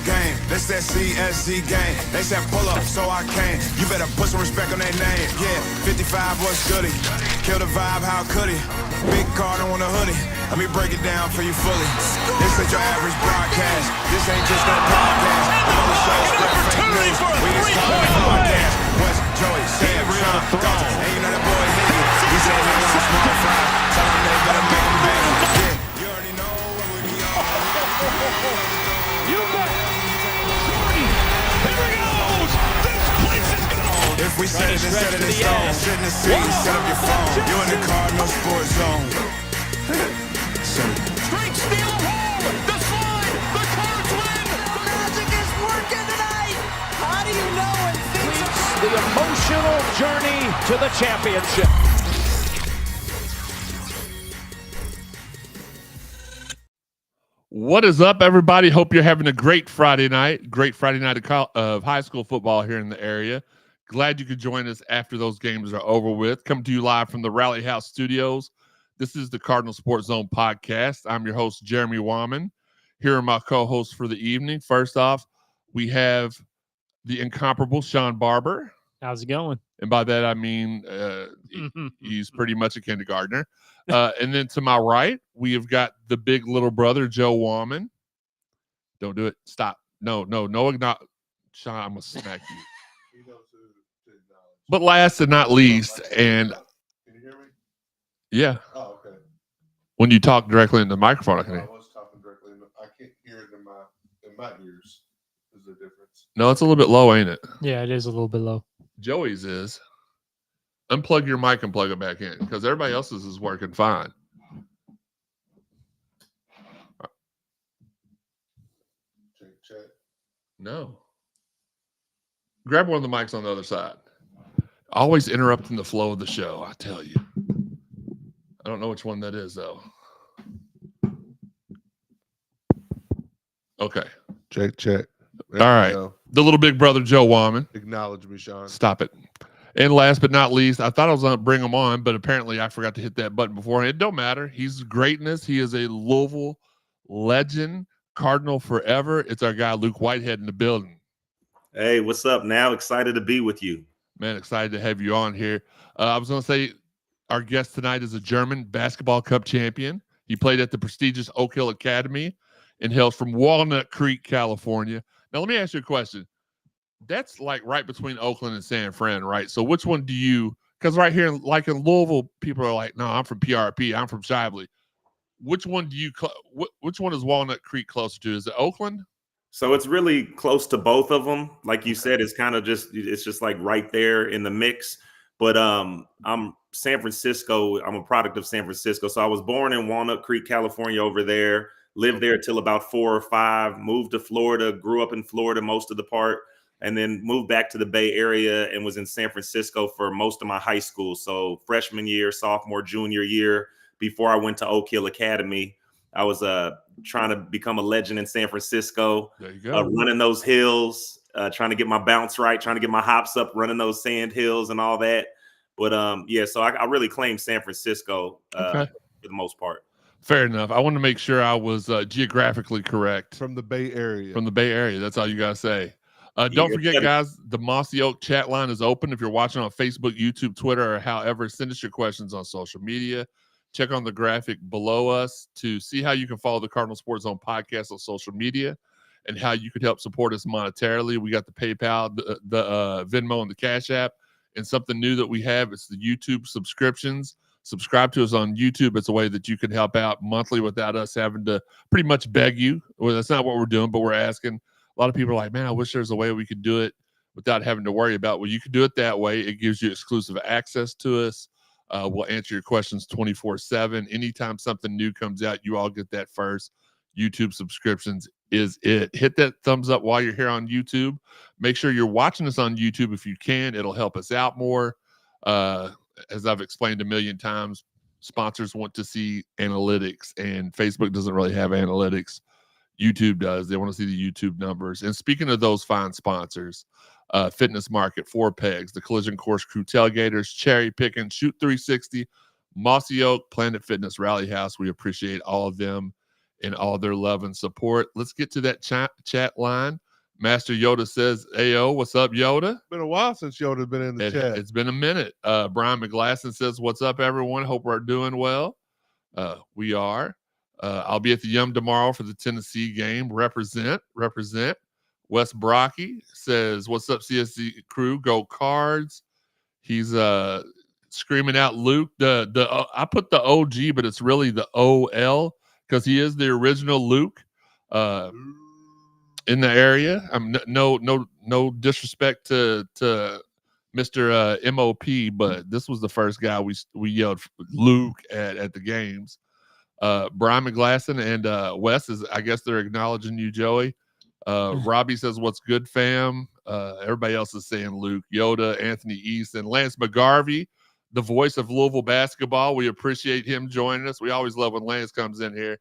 game. That's that CSZ game. They said pull up, so I came. You better put some respect on their name. Yeah, 55 was goody. Kill the vibe, how could he? Big Cardinal on a hoodie. Let me break it down for you fully. This ain't your average broadcast. This ain't just no podcast. Another show spread fake news. We just call it podcast. West, Joey, Sam, Shawn, Dalton. And you know that boy hit you. He said he wants small fries. Tell him they better make him big. Yeah, you already know what we be on. You bet. 40. Here he goes. This place is gone. If we set it and set it in stone, sit in the seat, set up your phone. You in the Cardinal Sports Zone. Straight steal home. The slide. The Cards win. The magic is working tonight. How do you know when things are... The emotional journey to the championship. What is up, everybody? Hope you're having a great Friday night. Great Friday night of high school football here in the area. Glad you could join us after those games are over with. Coming to you live from the Rally House Studios. This is the Cardinal Sports Zone podcast. I'm your host, Jeremy Wahman. Here are my co-hosts for the evening. First off, we have the incomparable Sean Barber. How's it going? And by that, I mean he's pretty much a kindergartner. And then to my right, we have got the big little brother, Joe Wahman. Don't do it. Stop. No. Sean, I'm going to smack you. But last and not least, and can you hear me? Yeah. Oh, okay. When you talk directly into the microphone, I can I hear. was talking directly. I can't hear it in my ears. Is the difference? No, it's a little bit low, ain't it? Yeah, it is a little bit low. Joey's is. Unplug your mic and plug it back in because everybody else's is working fine. Check. No. Grab one of the mics on the other side. Always interrupting the flow of the show, I tell you. I don't know which one that is, though. Okay. Check. All right. The little big brother, Joe Wahman. Acknowledge me, Sean. Stop it. And last but not least, I thought I was going to bring him on, but apparently I forgot to hit that button before. It don't matter. He's greatness. He is a Louisville legend, Cardinal forever. It's our guy, Luke Whitehead, in the building. Hey, what's up now? Excited to be with you. Man, excited to have you on here. I was going to say our guest tonight is a German basketball cup champion. He played at the prestigious Oak Hill Academy and hails from Walnut Creek, California. Now, let me ask you a question. That's like right between Oakland and San Fran, right? So which one do you – because right here, like in Louisville, people are like, no, I'm from PRP. I'm from Shively. Which one do you which one is Walnut Creek closer to? Is it Oakland? So it's really close to both of them. Like you said, it's kind of it's just like right there in the mix. But I'm San Francisco. I'm a product of San Francisco. So I was born in Walnut Creek, California over there, lived there till about 4 or 5, moved to Florida, grew up in Florida most of the part, and then moved back to the Bay Area and was in San Francisco for most of my high school. So freshman year, sophomore, junior year, before I went to Oak Hill Academy. I was trying to become a legend in San Francisco, there you go. Running those hills, trying to get my bounce right, trying to get my hops up, running those sand hills and all that. But yeah, so I really claim San Francisco for the most part. Fair enough. I want to make sure I was geographically correct. From the Bay Area. From the Bay Area. That's all you got to say. Don't forget, guys, the Mossy Oak chat line is open. If you're watching on Facebook, YouTube, Twitter, or however, send us your questions on social media. Check on the graphic below us to see how you can follow the Cardinal Sports Zone podcast on social media and how you could help support us monetarily. We got the PayPal, the Venmo, and the Cash App. And something new that we have is the YouTube subscriptions. Subscribe to us on YouTube. It's a way that you can help out monthly without us having to pretty much beg you. Well, that's not what we're doing, but we're asking. A lot of people are like, man, I wish there's a way we could do it without having to worry about. Well, you can do it that way. It gives you exclusive access to us. We'll answer your questions 24/7. Anytime something new comes out, you all get that first. YouTube subscriptions is it. Hit that thumbs up while you're here on YouTube. Make sure you're watching us on YouTube if you can. It'll help us out more. As I've explained a million times, sponsors want to see analytics, and Facebook doesn't really have analytics. YouTube does. They want to see the YouTube numbers. And speaking of those fine sponsors, Fitness Market, 4 Pegs, the Collision Course Crew Tailgaters, Cherry Picking, Shoot 360, Mossy Oak, Planet Fitness, Rally House. We appreciate all of them. and all their love and support. Let's get to that chat line. Master Yoda says, "Ayo, what's up, Yoda?" Been a while since Yoda's been in the chat. It's been a minute. Brian McGlasson says, "What's up, everyone? Hope we're doing well." We are. I'll be at the Yum tomorrow for the Tennessee game. Represent. Wes Brocky says, "What's up, CSZ crew? Go Cards." He's screaming out Luke. I put the OG, but it's really the OL because he is the original Luke in the area. I'm no disrespect to Mr. MOP, but this was the first guy we yelled Luke at the games. Brian McGlasson and Wes is, I guess they're acknowledging you, Joey. Robbie says, "What's good, fam?" Everybody else is saying Luke, Yoda, Anthony East, and Lance McGarvey, the voice of Louisville basketball. We appreciate him joining us. We always love when Lance comes in here.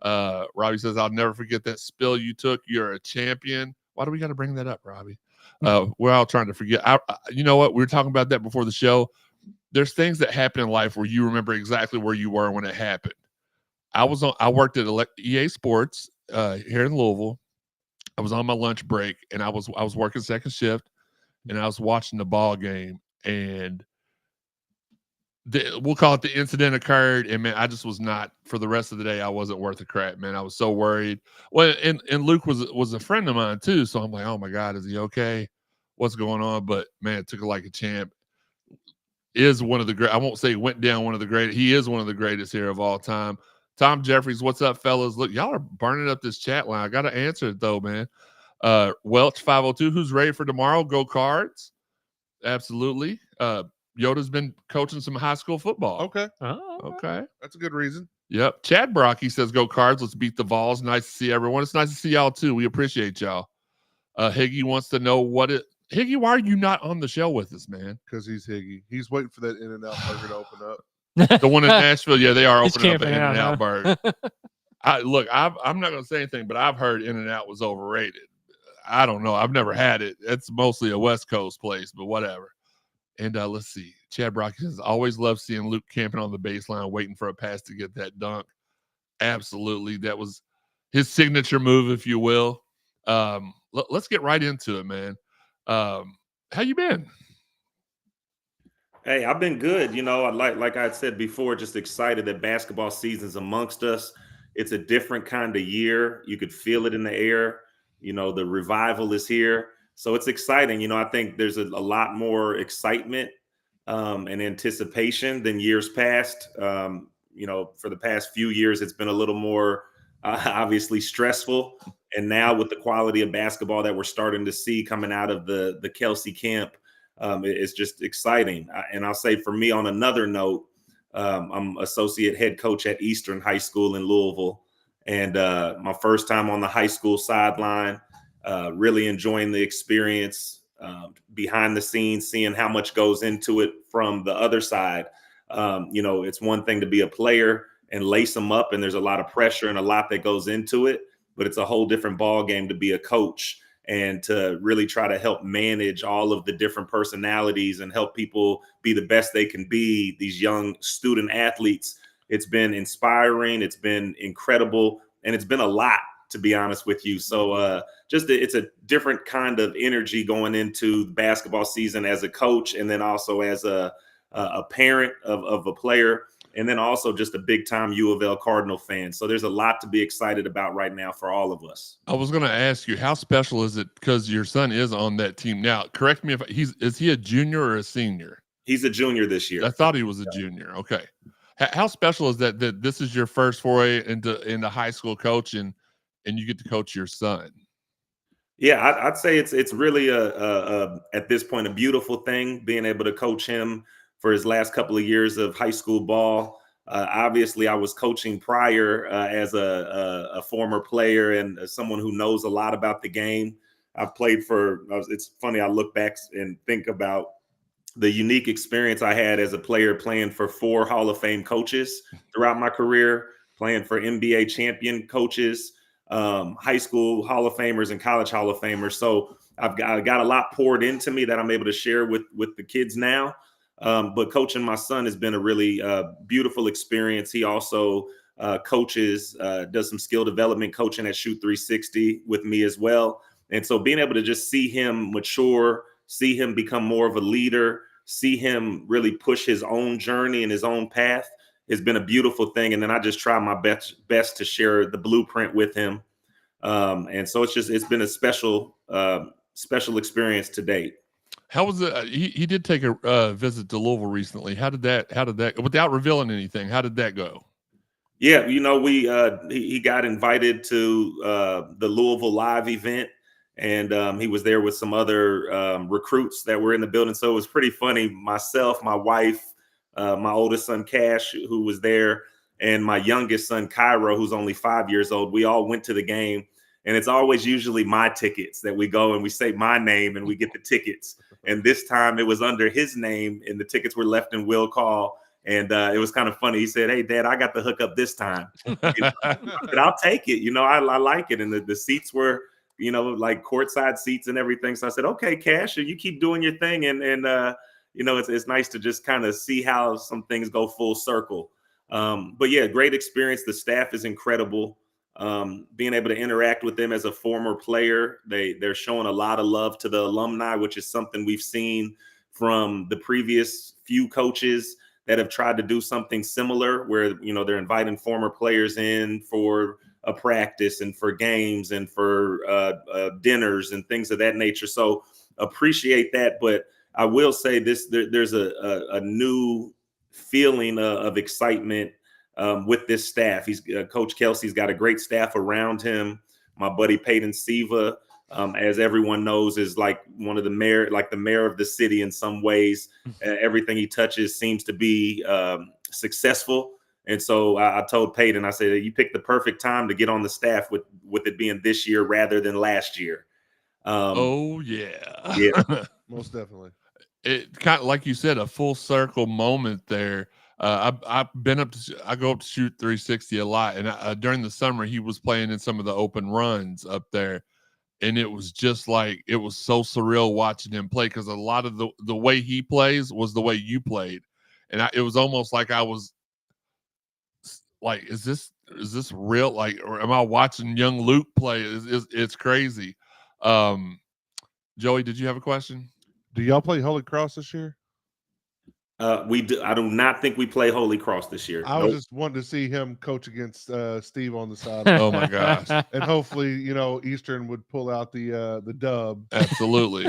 Robbie says, "I'll never forget that spill you took. You're a champion." Why do we got to bring that up, Robbie? We're all trying to forget. You know what? We were talking about that before the show. There's things that happen in life where you remember exactly where you were when it happened. I worked at EA Sports here in Louisville. I was on my lunch break, and I was working second shift, and I was watching the ball game, and we'll call it the incident occurred, and man, I just was not, for the rest of the day, I wasn't worth a crap, man. I was so worried. Well, and Luke was a friend of mine too, so I'm like, oh my God, is he okay? What's going on? But man, it took it like a champ. Is one of the great. I won't say went down one of the great. He is one of the greatest here of all time. Tom Jeffries, what's up, fellas? Look, y'all are burning up this chat line. I got to answer it, though, man. Welch 502, who's ready for tomorrow? Go Cards. Absolutely. Yoda's been coaching some high school football. Okay. Oh, Okay. That's a good reason. Yep. Chad Brocky says, "Go Cards. Let's beat the Vols." Nice to see everyone. It's nice to see y'all, too. We appreciate y'all. Higgy wants to know Higgy, why are you not on the show with us, man? Because he's Higgy. He's waiting for that In-N-Out burger to open up. The one in Nashville, yeah, they are He's opening up an camping out, In-N-Out huh? burger. I'm not going to say anything, but I've heard In-N-Out was overrated. I don't know. I've never had it. It's mostly a West Coast place, but whatever. And let's see. Chad Brocky says, "Always love seeing Luke camping on the baseline, waiting for a pass to get that dunk." Absolutely. That was his signature move, if you will. Let's get right into it, man. How you been? Hey, I've been good. You know, like I said before, just excited that basketball season's amongst us. It's a different kind of year. You could feel it in the air. You know, the revival is here. So it's exciting. You know, I think there's a lot more excitement and anticipation than years past. You know, for the past few years, it's been a little more obviously stressful. And now with the quality of basketball that we're starting to see coming out of the Kelsey camp, it's just exciting. And I'll say for me, on another note, I'm associate head coach at Eastern High School in Louisville. And my first time on the high school sideline, really enjoying the experience behind the scenes, seeing how much goes into it from the other side. You know, it's one thing to be a player and lace them up, and there's a lot of pressure and a lot that goes into it, but it's a whole different ball game to be a coach and to really try to help manage all of the different personalities and help people be the best they can be, these young student athletes. It's been inspiring. It's been incredible. And it's been a lot, to be honest with you. So it's a different kind of energy going into the basketball season as a coach, and then also as a parent of a player, and then also just a big time U of L Cardinal fan. So there's a lot to be excited about right now for all of us. I was going to ask you, how special is it, because your son is on that team now? Correct me if is he a junior or a senior? He's a junior this year. I thought he was a junior. Okay. How special is that this is your first foray into high school coaching, and you get to coach your son? Yeah, I'd say it's really at this point a beautiful thing, being able to coach him for his last couple of years of high school ball. Obviously, I was coaching prior as a former player and someone who knows a lot about the game. I've played it's funny, I look back and think about the unique experience I had as a player playing for 4 Hall of Fame coaches throughout my career, playing for NBA champion coaches, high school Hall of Famers and college Hall of Famers. So I got a lot poured into me that I'm able to share with the kids now. But coaching my son has been a really beautiful experience. He also coaches, does some skill development coaching at Shoot 360 with me as well. And so being able to just see him mature, see him become more of a leader, see him really push his own journey and his own path has been a beautiful thing. And then I just try my best to share the blueprint with him. And so it's been a special experience to date. How was it? He did take a visit to Louisville recently. How did that, without revealing anything, how did that go? Yeah, he got invited to the Louisville Live event, and he was there with some other recruits that were in the building. So it was pretty funny. Myself, my wife, my oldest son Cash, who was there, and my youngest son Cairo, who's only 5 years old. We all went to the game, and it's always usually my tickets that we go and we say my name and we get the tickets. And this time it was under his name, and the tickets were left in will call. And it was kind of funny. He said, "Hey, Dad, I got the hookup this time." I said, "I'll take it. I like it." And the seats were, like courtside seats and everything. So I said, "Okay, Cash, you keep doing your thing." And it's nice to just kind of see how some things go full circle. But yeah, great experience. The staff is incredible. Being able to interact with them as a former player, they're showing a lot of love to the alumni, which is something we've seen from the previous few coaches that have tried to do something similar, where they're inviting former players in for a practice and for games and for dinners and things of that nature. So appreciate that. But I will say this: there's a new feeling of excitement with this staff. Coach Kelsey's got a great staff around him. My buddy Peyton Siva, as everyone knows, is like the mayor of the city in some ways. Everything he touches seems to be successful. And so I told Peyton, I said, you picked the perfect time to get on the staff with it being this year rather than last year. Yeah. Most definitely. It kind of, like you said, a full circle moment there. I go up to Shoot 360 a lot, and during the summer he was playing in some of the open runs up there, and it was just like, it was so surreal watching him play, because a lot of the way he plays was the way you played, and it was almost like I was like, is this real? Like, or am I watching young Luke play? It's crazy. Joey, did you have a question? Do y'all play Holy Cross this year? We do. I do not think we play Holy Cross this year. I was just wanting to see him coach against Steve on the side. Oh my gosh! And hopefully, Eastern would pull out the dub. Absolutely.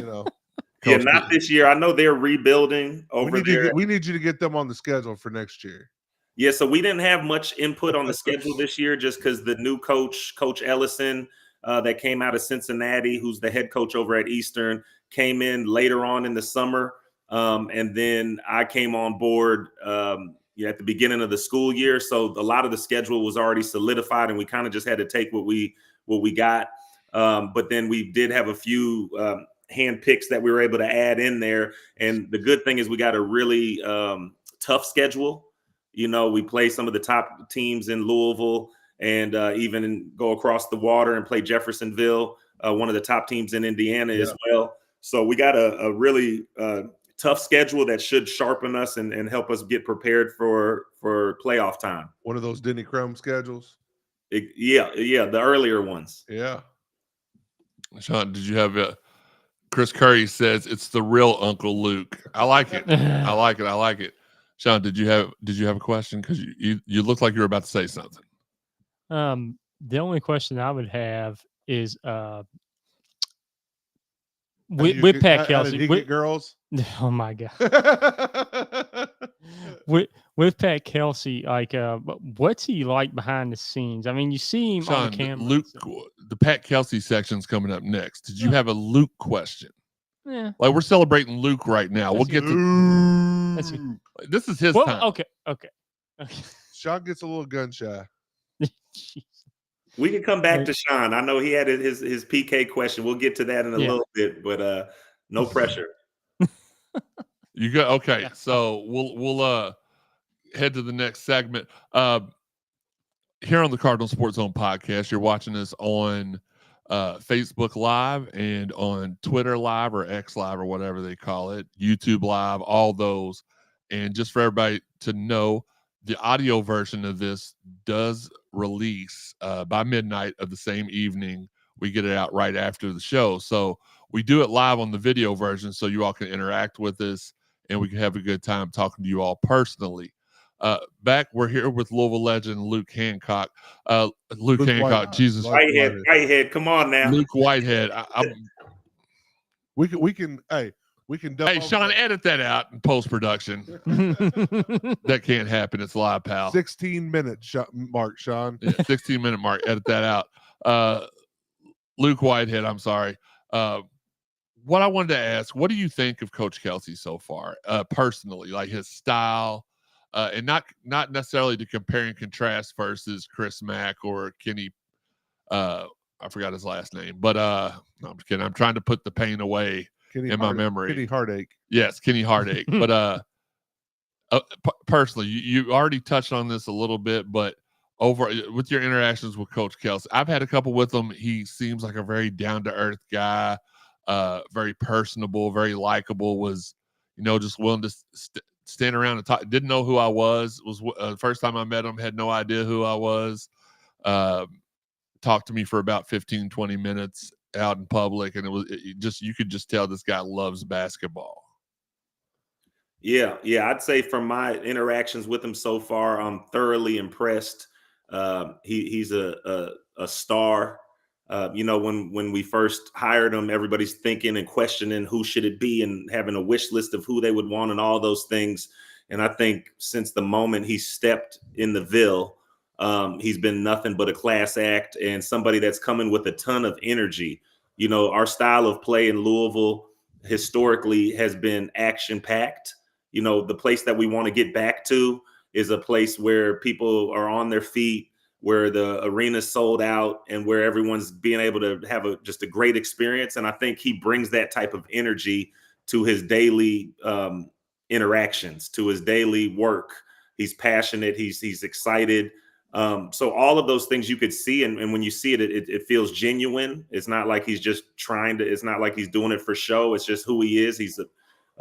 Yeah, not this year. I know they're rebuilding over there. We need you to get them on the schedule for next year. Yeah, so we didn't have much input on the schedule this year, just because the new coach, Coach Ellison, that came out of Cincinnati, who's the head coach over at Eastern, came in later on in the summer. And then I came on board at the beginning of the school year. So a lot of the schedule was already solidified, and we kind of just had to take what we got. But then we did have a few hand picks that we were able to add in there. And the good thing is we got a really tough schedule. We play some of the top teams in Louisville, and even go across the water and play Jeffersonville, one of the top teams in Indiana as well. So we got a really tough schedule that should sharpen us and help us get prepared for playoff time. One of those Denny Crum schedules. The earlier ones. Yeah. Shawn, did you have Chris Curry says it's the real Uncle Luke. I like it. I like it. Shawn, did you have a question? Because you looked like you were about to say something. The only question I would have is with Pat Kelsey. Did he get girls? Oh my God. with Pat Kelsey, like what's he like behind the scenes? I mean, you see him on camera. Luke, the Pat Kelsey section's coming up next. Did you have a Luke question? Yeah. Like, we're celebrating Luke right now. We'll get to this is his time. Okay. Shawn gets a little gun shy. We can come back to Shawn. I know he had his PK question. We'll get to that in a little bit, but no pressure. You go. Okay, so we'll head to the next segment. Here on the Cardinal Sports Zone podcast, you're watching us on Facebook Live and on Twitter Live or X Live or whatever they call it, YouTube Live, all those. And just for everybody to know, the audio version of this does release by midnight of the same evening. We get it out right after the show. So we do it live on the video version so you all can interact with us and we can have a good time talking to you all personally. We're here with Louisville legend Luke Hancock. Luke Hancock, Jesus. Whitehead, come on now. Luke Whitehead. We can. Hey, Shawn, edit that out in post-production. That can't happen. It's live, pal. 16-minute mark, Shawn. Yeah, 16-minute mark. Edit that out. Luke Whitehead, I'm sorry. What I wanted to ask, what do you think of Coach Kelsey so far, personally, like his style, and not necessarily to compare and contrast versus Chris Mack or Kenny, I forgot his last name, but no, I'm just kidding. I'm trying to put the pain away my memory. Kenny Heartache. Yes, Kenny Heartache. But personally, you already touched on this a little bit, but with your interactions with Coach Kelsey, I've had a couple with him. He seems like a very down-to-earth guy, very personable, very likable, was, just willing to stand around and talk. Didn't know who I was the first time I met him, had no idea who I was. Talked to me for about 15, 20 minutes out in public, and you could just tell this guy loves basketball. Yeah, I'd say from my interactions with him so far, I'm thoroughly impressed. He's a star. When we first hired him, everybody's thinking and questioning who should it be and having a wish list of who they would want and all those things. And I think since the moment he stepped in the Ville, he's been nothing but a class act and somebody that's coming with a ton of energy. Our style of play in Louisville historically has been action packed. The place that we want to get back to is a place where people are on their feet, where the arena's sold out, and where everyone's being able to have just a great experience. And I think he brings that type of energy to his daily interactions, to his daily work. He's passionate. He's excited. So all of those things you could see, and when you see it, it feels genuine. It's not like he's just it's not like he's doing it for show. It's just who he is. He's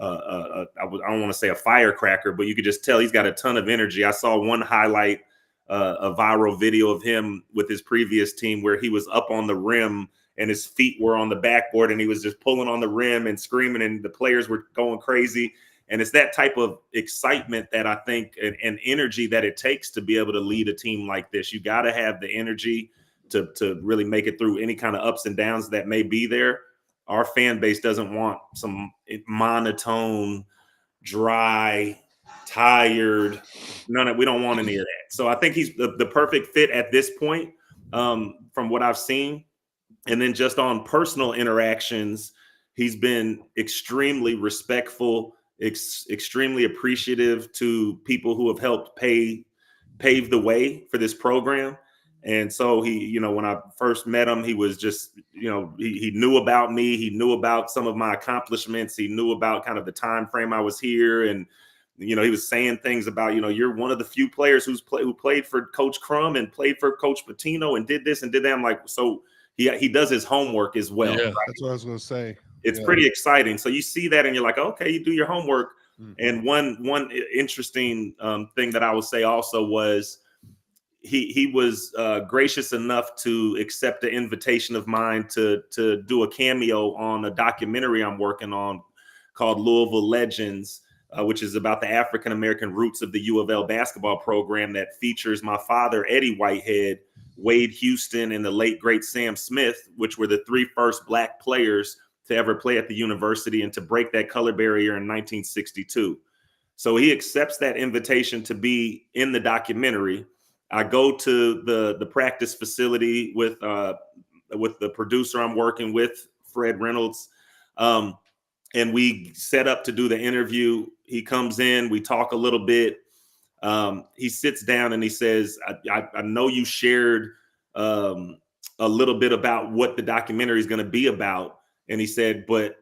I don't want to say a firecracker, but you could just tell he's got a ton of energy. I saw one highlight, a viral video of him with his previous team where he was up on the rim and his feet were on the backboard and he was just pulling on the rim and screaming and the players were going crazy. And it's that type of excitement that I think and energy that it takes to be able to lead a team like this. You got to have the energy to really make it through any kind of ups and downs that may be there. Our fan base doesn't want some monotone, dry, tired. We don't want any of that. So I think he's the perfect fit at this point from what I've seen. And then just on personal interactions, he's been extremely respectful, extremely appreciative to people who have helped pave the way for this program. And so he, when I first met him, he was just, he knew about me. He knew about some of my accomplishments. He knew about kind of the time frame I was here. And, he was saying things about, you're one of the few players who played for Coach Crum and played for Coach Pitino and did this and did that. I'm like, so he does his homework as well. Yeah, right? That's what I was going to say. It's pretty exciting. So you see that and you're like, okay, you do your homework. Mm-hmm. And one interesting thing that I would say also was he was gracious enough to accept the invitation of mine to do a cameo on a documentary I'm working on called Louisville Legends, which is about the African-American roots of the U of L basketball program that features my father, Eddie Whitehead, Wade Houston, and the late, great Sam Smith, which were the three first Black players to ever play at the university and to break that color barrier in 1962. So he accepts that invitation to be in the documentary. I go to the practice facility with the producer I'm working with, Fred Reynolds, and we set up to do the interview. He comes in, we talk a little bit. He sits down and he says, I know you shared a little bit about what the documentary is going to be about. And he said, but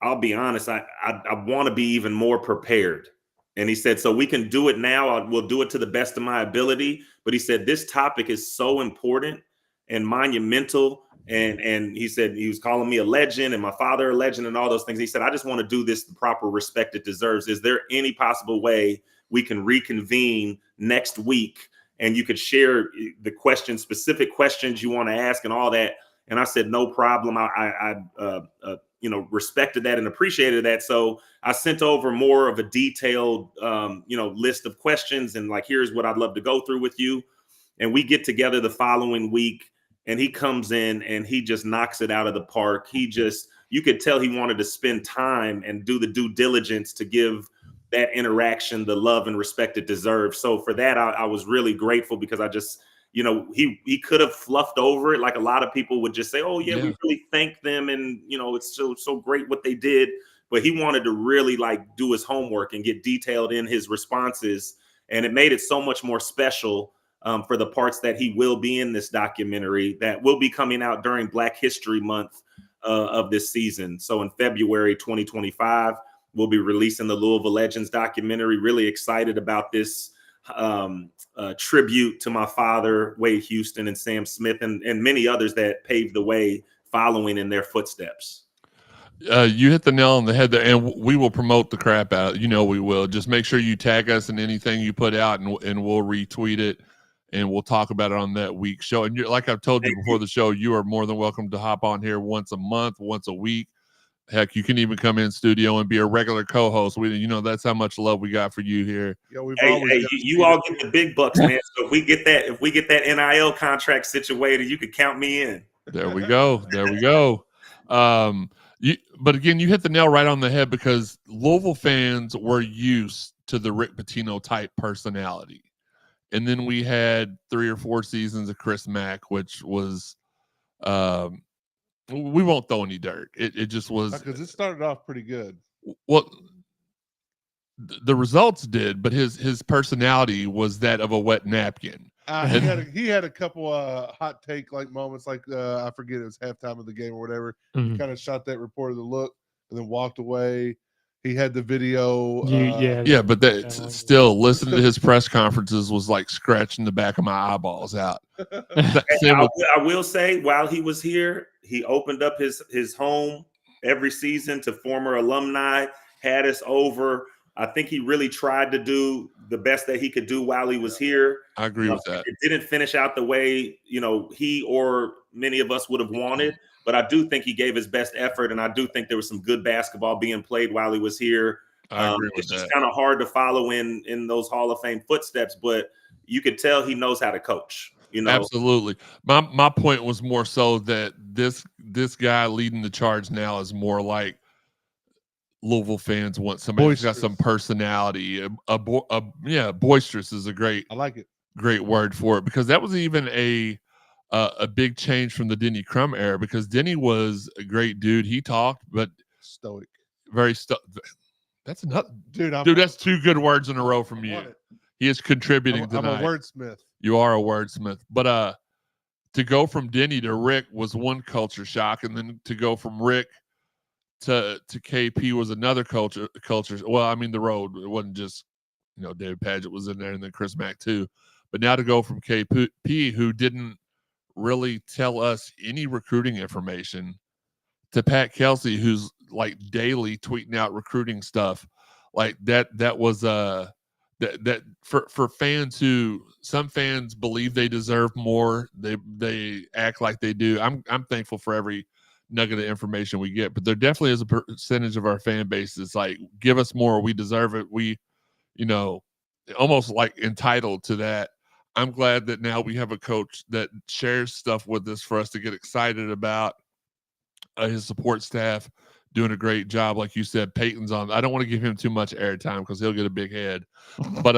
I'll be honest, I want to be even more prepared. And he said, so we can do it now. We'll do it to the best of my ability. But he said, this topic is so important and monumental. And he said, he was calling me a legend and my father a legend and all those things. He said, I just want to do this the proper respect it deserves. Is there any possible way we can reconvene next week and you could share the questions, specific questions you want to ask and all that. And I said, no problem. I respected that and appreciated that. So I sent over more of a detailed, list of questions and like, here's what I'd love to go through with you. And we get together the following week and he comes in and he just knocks it out of the park. You could tell he wanted to spend time and do the due diligence to give that interaction the love and respect it deserves. So for that, I was really grateful because I just, he could have fluffed over it. Like a lot of people would just say, oh yeah, we really thank them. And, it's so great what they did. But he wanted to really like do his homework and get detailed in his responses. And it made it so much more special for the parts that he will be in this documentary that will be coming out during Black History Month of this season. So in February 2025, we'll be releasing the Louisville Legends documentary. Really excited about this tribute to my father, Wade Houston, and Sam Smith, and many others that paved the way following in their footsteps. You hit the nail on the head there, and we will promote the crap out. We will. Just make sure you tag us in anything you put out, and we'll retweet it, and we'll talk about it on that week's show. And like I've told you before the show, you are more than welcome to hop on here once a month, once a week. Heck, you can even come in studio and be a regular co-host. That's how much love we got for you here. Yeah, you all get the big bucks, man. So if we get that NIL contract situated, you could count me in. There we go. But again, you hit the nail right on the head because Louisville fans were used to the Rick Pitino type personality. And then we had 3 or 4 seasons of Chris Mack, which was we won't throw any dirt. It just was because it started off pretty good. Well, the results did, but his personality was that of a wet napkin. He had a couple hot take like moments, like I forget, it was halftime of the game or whatever. Mm-hmm. He kind of shot that reporter the look and then walked away. He had the video. But still listening to his press conferences was like scratching the back of my eyeballs out. I will say, while he was here, he opened up his home every season to former alumni, had us over. I think he really tried to do the best that he could do while he was here. I agree with that. It didn't finish out the way, he or many of us would have wanted, but I do think he gave his best effort. And I do think there was some good basketball being played while he was here. I agree with it's just kind of hard to follow in those Hall of Fame footsteps, but you could tell he knows how to coach. Absolutely. My point was more so that this guy leading the charge now is more like Louisville fans want somebody who's got some personality. Boisterous is a great word for it, because that was even a big change from the Denny Crum era, because Denny was a great dude. He talked, but stoic, very That's another dude. That's 2 good words in a row from you. He is contributing tonight. I'm a wordsmith. You are a wordsmith. But to go from Denny to Rick was one culture shock, and then to go from Rick to KP was another culture. Well, I mean, the road, it wasn't just, David Padgett was in there and then Chris Mack too. But now to go from KP, who didn't really tell us any recruiting information, to Pat Kelsey, who's like daily tweeting out recruiting stuff, like that was that for fans who, some fans believe they deserve more, they act like they do. I'm thankful for every nugget of information we get, but there definitely is a percentage of our fan base that's like, give us more, we deserve it, we almost like entitled to that. I'm glad that now we have a coach that shares stuff with us for us to get excited about. His support staff doing a great job. Like you said, Peyton's on. I don't want to give him too much airtime because he'll get a big head. But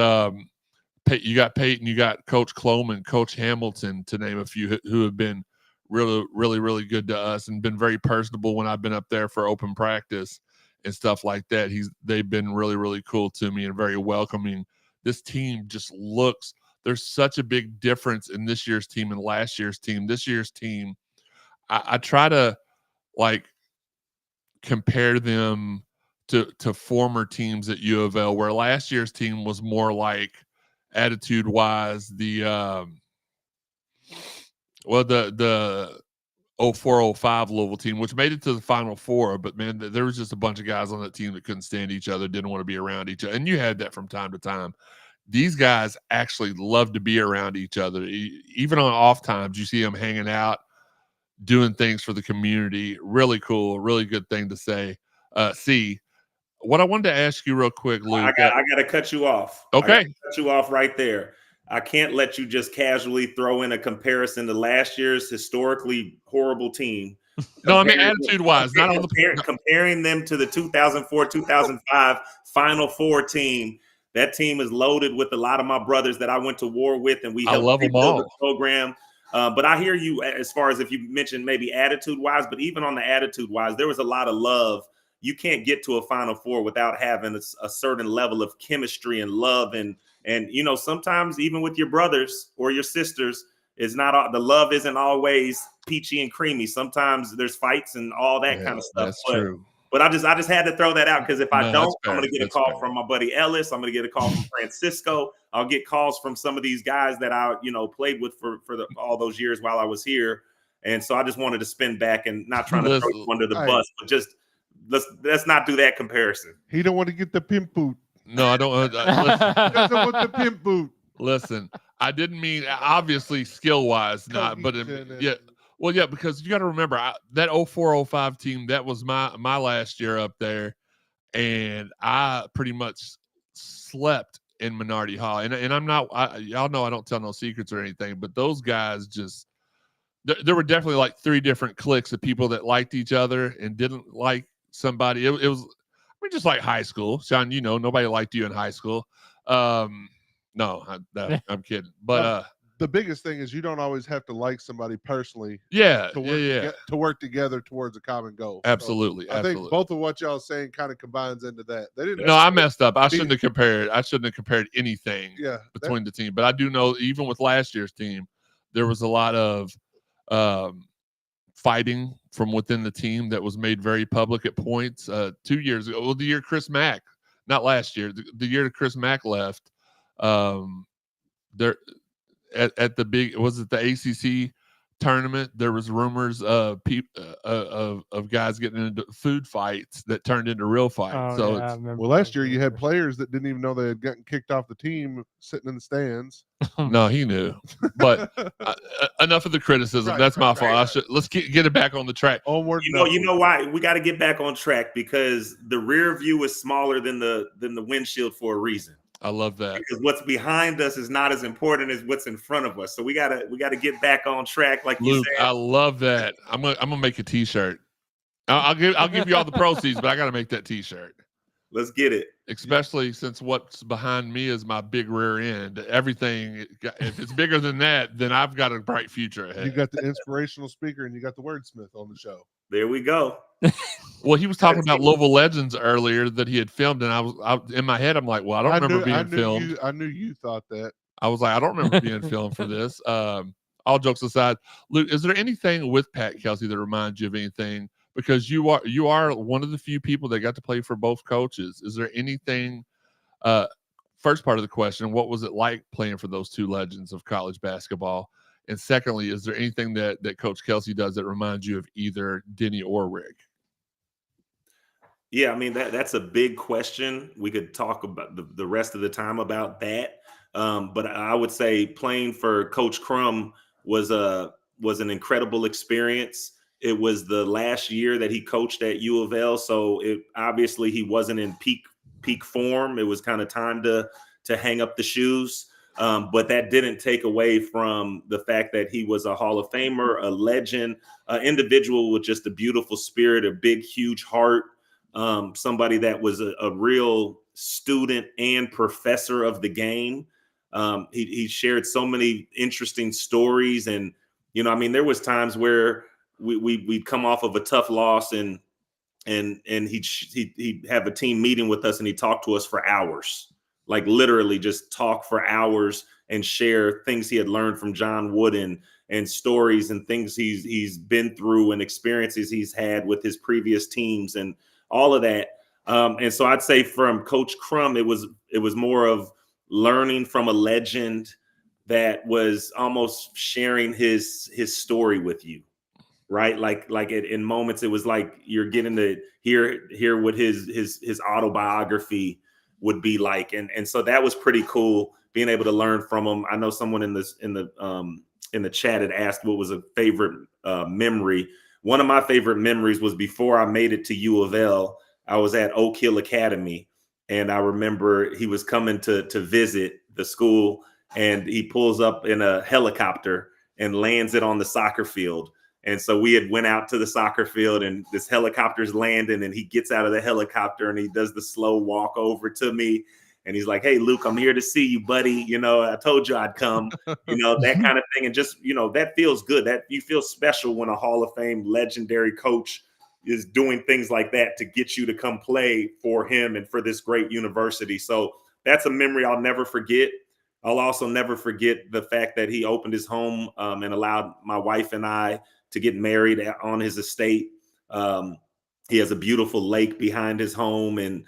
you got Peyton, you got Coach Cloman, Coach Hamilton, to name a few, who have been really, really, really good to us and been very personable when I've been up there for open practice and stuff like that. They've been really, really cool to me and very welcoming. This team just looks, there's such a big difference in this year's team and last year's team. This year's team, I try to like compare them to former teams at U of L, where last year's team was more like attitude wise, the 04-05 Louisville team, which made it to the Final Four. But, man, there was just a bunch of guys on that team that couldn't stand each other, didn't want to be around each other. And you had that from time to time. These guys actually love to be around each other. Even on off times, you see them hanging out, doing things for the community. Really cool, really good thing to say. What I wanted to ask you real quick, Luke. I got to cut you off. Okay. Cut you off right there. I can't let you just casually throw in a comparison to last year's historically horrible team. No, I mean attitude-wise, not on the comparing them to the 2004-2005 Final Four team. That team is loaded with a lot of my brothers that I went to war with, and we helped build the program. But I hear you as far as if you mentioned maybe attitude-wise, but even on the attitude-wise, there was a lot of love. You can't get to a Final Four without having a certain level of chemistry and love. And sometimes even with your brothers or your sisters, it's not the love isn't always peachy and creamy. Sometimes there's fights and all that kind of stuff. That's true. But I just had to throw that out because if I don't, I'm going to get a call fair. from my buddy Ellis. I'm going to get a call from Francisco. I'll get calls from some of these guys that I played with for all those years while I was here. And so I just wanted to spin back and not trying to throw you under the bus, but just let's not do that comparison. He don't want to get the pimp boot. No, I don't. He doesn't want the pimp boot. Listen, I didn't mean obviously skill-wise, not, but yeah. Well, yeah, because you got to remember that 04-05 team, that was my last year up there, and I pretty much slept in Minardi Hall. And I'm not, y'all know I don't tell no secrets or anything, but those guys just, there were definitely like 3 different cliques of people that liked each other and didn't like somebody. It was, just like high school. Shawn, nobody liked you in high school. No, I'm kidding. But the biggest thing is you don't always have to like somebody personally. To work together towards a common goal. Absolutely. So I think both of what y'all are saying kind of combines into that. They didn't. No, I messed up. I shouldn't have compared anything between the team. But I do know even with last year's team, there was a lot of fighting from within the team that was made very public at points. 2 years ago, well, the year Chris Mack, not last year, the year that Chris Mack left, there at the big, was it the ACC tournament? There was rumors of guys getting into food fights that turned into real fights. Last year you had players that didn't even know they had gotten kicked off the team sitting in the stands. No, he knew. But enough of the criticism. That's my fault. Let's get it back on the track. Onward. You know why we got to get back on track, because the rear view is smaller than the windshield for a reason. I love that, because what's behind us is not as important as what's in front of us. So we gotta get back on track, like Luke, you said. I love that. I'm gonna make a T-shirt. I'll give you all the proceeds, but I gotta make that T-shirt. Let's get it. Especially since what's behind me is my big rear end. Everything, if it's bigger than that, then I've got a bright future ahead. You got the inspirational speaker and you got the wordsmith on the show. There we go. Well, he was talking about Louisville Legends earlier that he had filmed, and I was in my head, I'm like, well, I don't remember being filmed. I knew you thought that. I was like, I don't remember being filmed for this. All jokes aside, Luke, is there anything with Pat Kelsey that reminds you of anything? Because you are one of the few people that got to play for both coaches. Is there anything? First part of the question: what was it like playing for those two legends of college basketball? And secondly, is there anything that Coach Kelsey does that reminds you of either Denny or Rick? Yeah, I mean that's a big question. We could talk about the rest of the time about that. But I would say playing for Coach Crum was an incredible experience. It was the last year that he coached at U of L, so obviously he wasn't in peak form. It was kind of time to hang up the shoes. But that didn't take away from the fact that he was a Hall of Famer, a legend, an individual with just a beautiful spirit, a big, huge heart, somebody that was a real student and professor of the game. He shared so many interesting stories. And, there was times where we'd come off of a tough loss and he'd have a team meeting with us and he'd talk to us for hours. Like literally just talk for hours and share things he had learned from John Wooden and stories and things he's been through and experiences he's had with his previous teams and all of that. And so I'd say from Coach Crum, it was more of learning from a legend that was almost sharing his story with you. right? Like in moments, it was like you're getting to hear what his autobiography would be like, and so that was pretty cool being able to learn from him. I know someone in the chat had asked what was a favorite memory. One of my favorite memories was before I made it to U of L. I was at Oak Hill Academy, and I remember he was coming to visit the school, and he pulls up in a helicopter and lands it on the soccer field. And so we had went out to the soccer field, and this helicopter's landing, and he gets out of the helicopter and he does the slow walk over to me. And he's like, "Hey, Luke, I'm here to see you, buddy. You know, I told you I'd come," that kind of thing. And just, that feels good. That you feel special when a Hall of Fame legendary coach is doing things like that to get you to come play for him and for this great university. So that's a memory I'll never forget. I'll also never forget the fact that he opened his home and allowed my wife and I to get married on his estate. He has a beautiful lake behind his home, and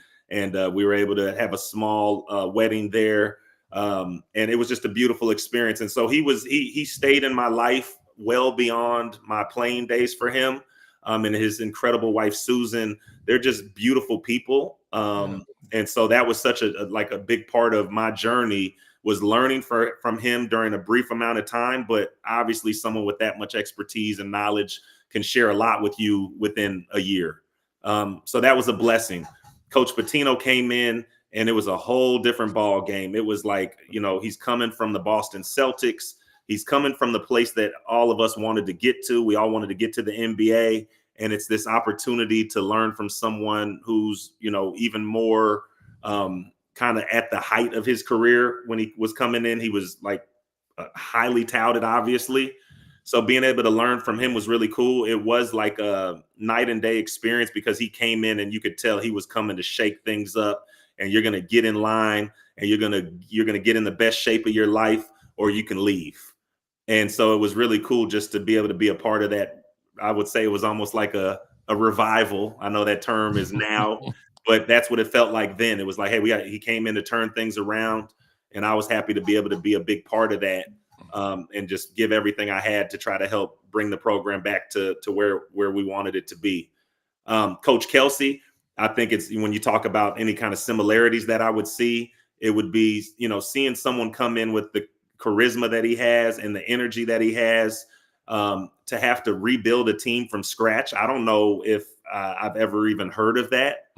we were able to have a small wedding there. And it was just a beautiful experience. And so he stayed in my life well beyond my playing days for him. And his incredible wife, Susan, they're just beautiful people. And so that was such a big part of my journey, was learning from him during a brief amount of time. But obviously someone with that much expertise and knowledge can share a lot with you within a year. So that was a blessing. Coach Pitino came in, and it was a whole different ball game. It was like, he's coming from the Boston Celtics. He's coming from the place that all of us wanted to get to. We all wanted to get to the NBA. And it's this opportunity to learn from someone who's, even more kind of at the height of his career. When he was coming in, he was like highly touted, obviously. So being able to learn from him was really cool. It was like a night and day experience, because he came in and you could tell he was coming to shake things up, and you're going to get in line, and you're going to get in the best shape of your life, or you can leave. And so it was really cool just to be able to be a part of that. I would say it was almost like a revival. I know that term is now, but that's what it felt like then. It was like, hey, he came in to turn things around, and I was happy to be able to be a big part of that. And just give everything I had to try to help bring the program back to where we wanted it to be. Coach Kelsey, I think it's, when you talk about any kind of similarities that I would see, it would be, seeing someone come in with the charisma that he has and the energy that he has, to have to rebuild a team from scratch. I don't know if I've ever even heard of that.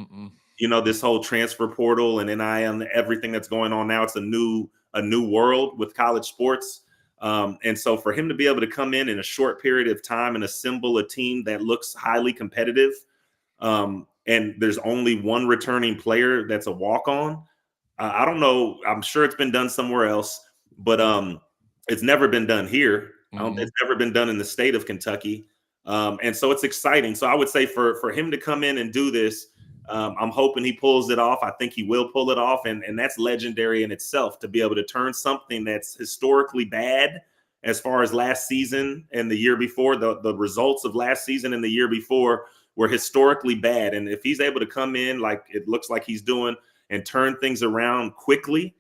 This whole transfer portal and NIL and everything that's going on now, it's a new world with college sports. And so for him to be able to come in a short period of time and assemble a team that looks highly competitive, and there's only one returning player that's a walk-on. I don't know. I'm sure it's been done somewhere else, but it's never been done here. It's never been done in the state of Kentucky. And so it's exciting. So I would say for him to come in and do this, I'm hoping he pulls it off. I think he will pull it off. And that's legendary in itself, to be able to turn something that's historically bad as far as last season and the year before. The results of last season and the year before were historically bad. And if he's able to come in like it looks like he's doing and turn things around quickly,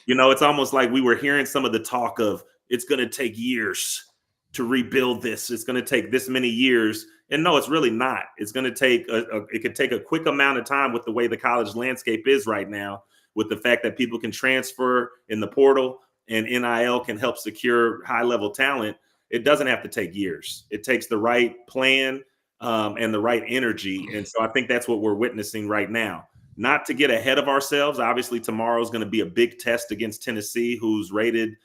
it's almost like we were hearing some of the talk of it's going to take years to rebuild this. It's going to take this many years. And no, it's really not. It's going to take it could take a quick amount of time with the way the college landscape is right now, with the fact that people can transfer in the portal and NIL can help secure high level talent. It doesn't have to take years. It takes the right plan and the right energy. And so I think that's what we're witnessing right now. Not to get ahead of ourselves. Obviously, tomorrow is going to be a big test against Tennessee, who's rated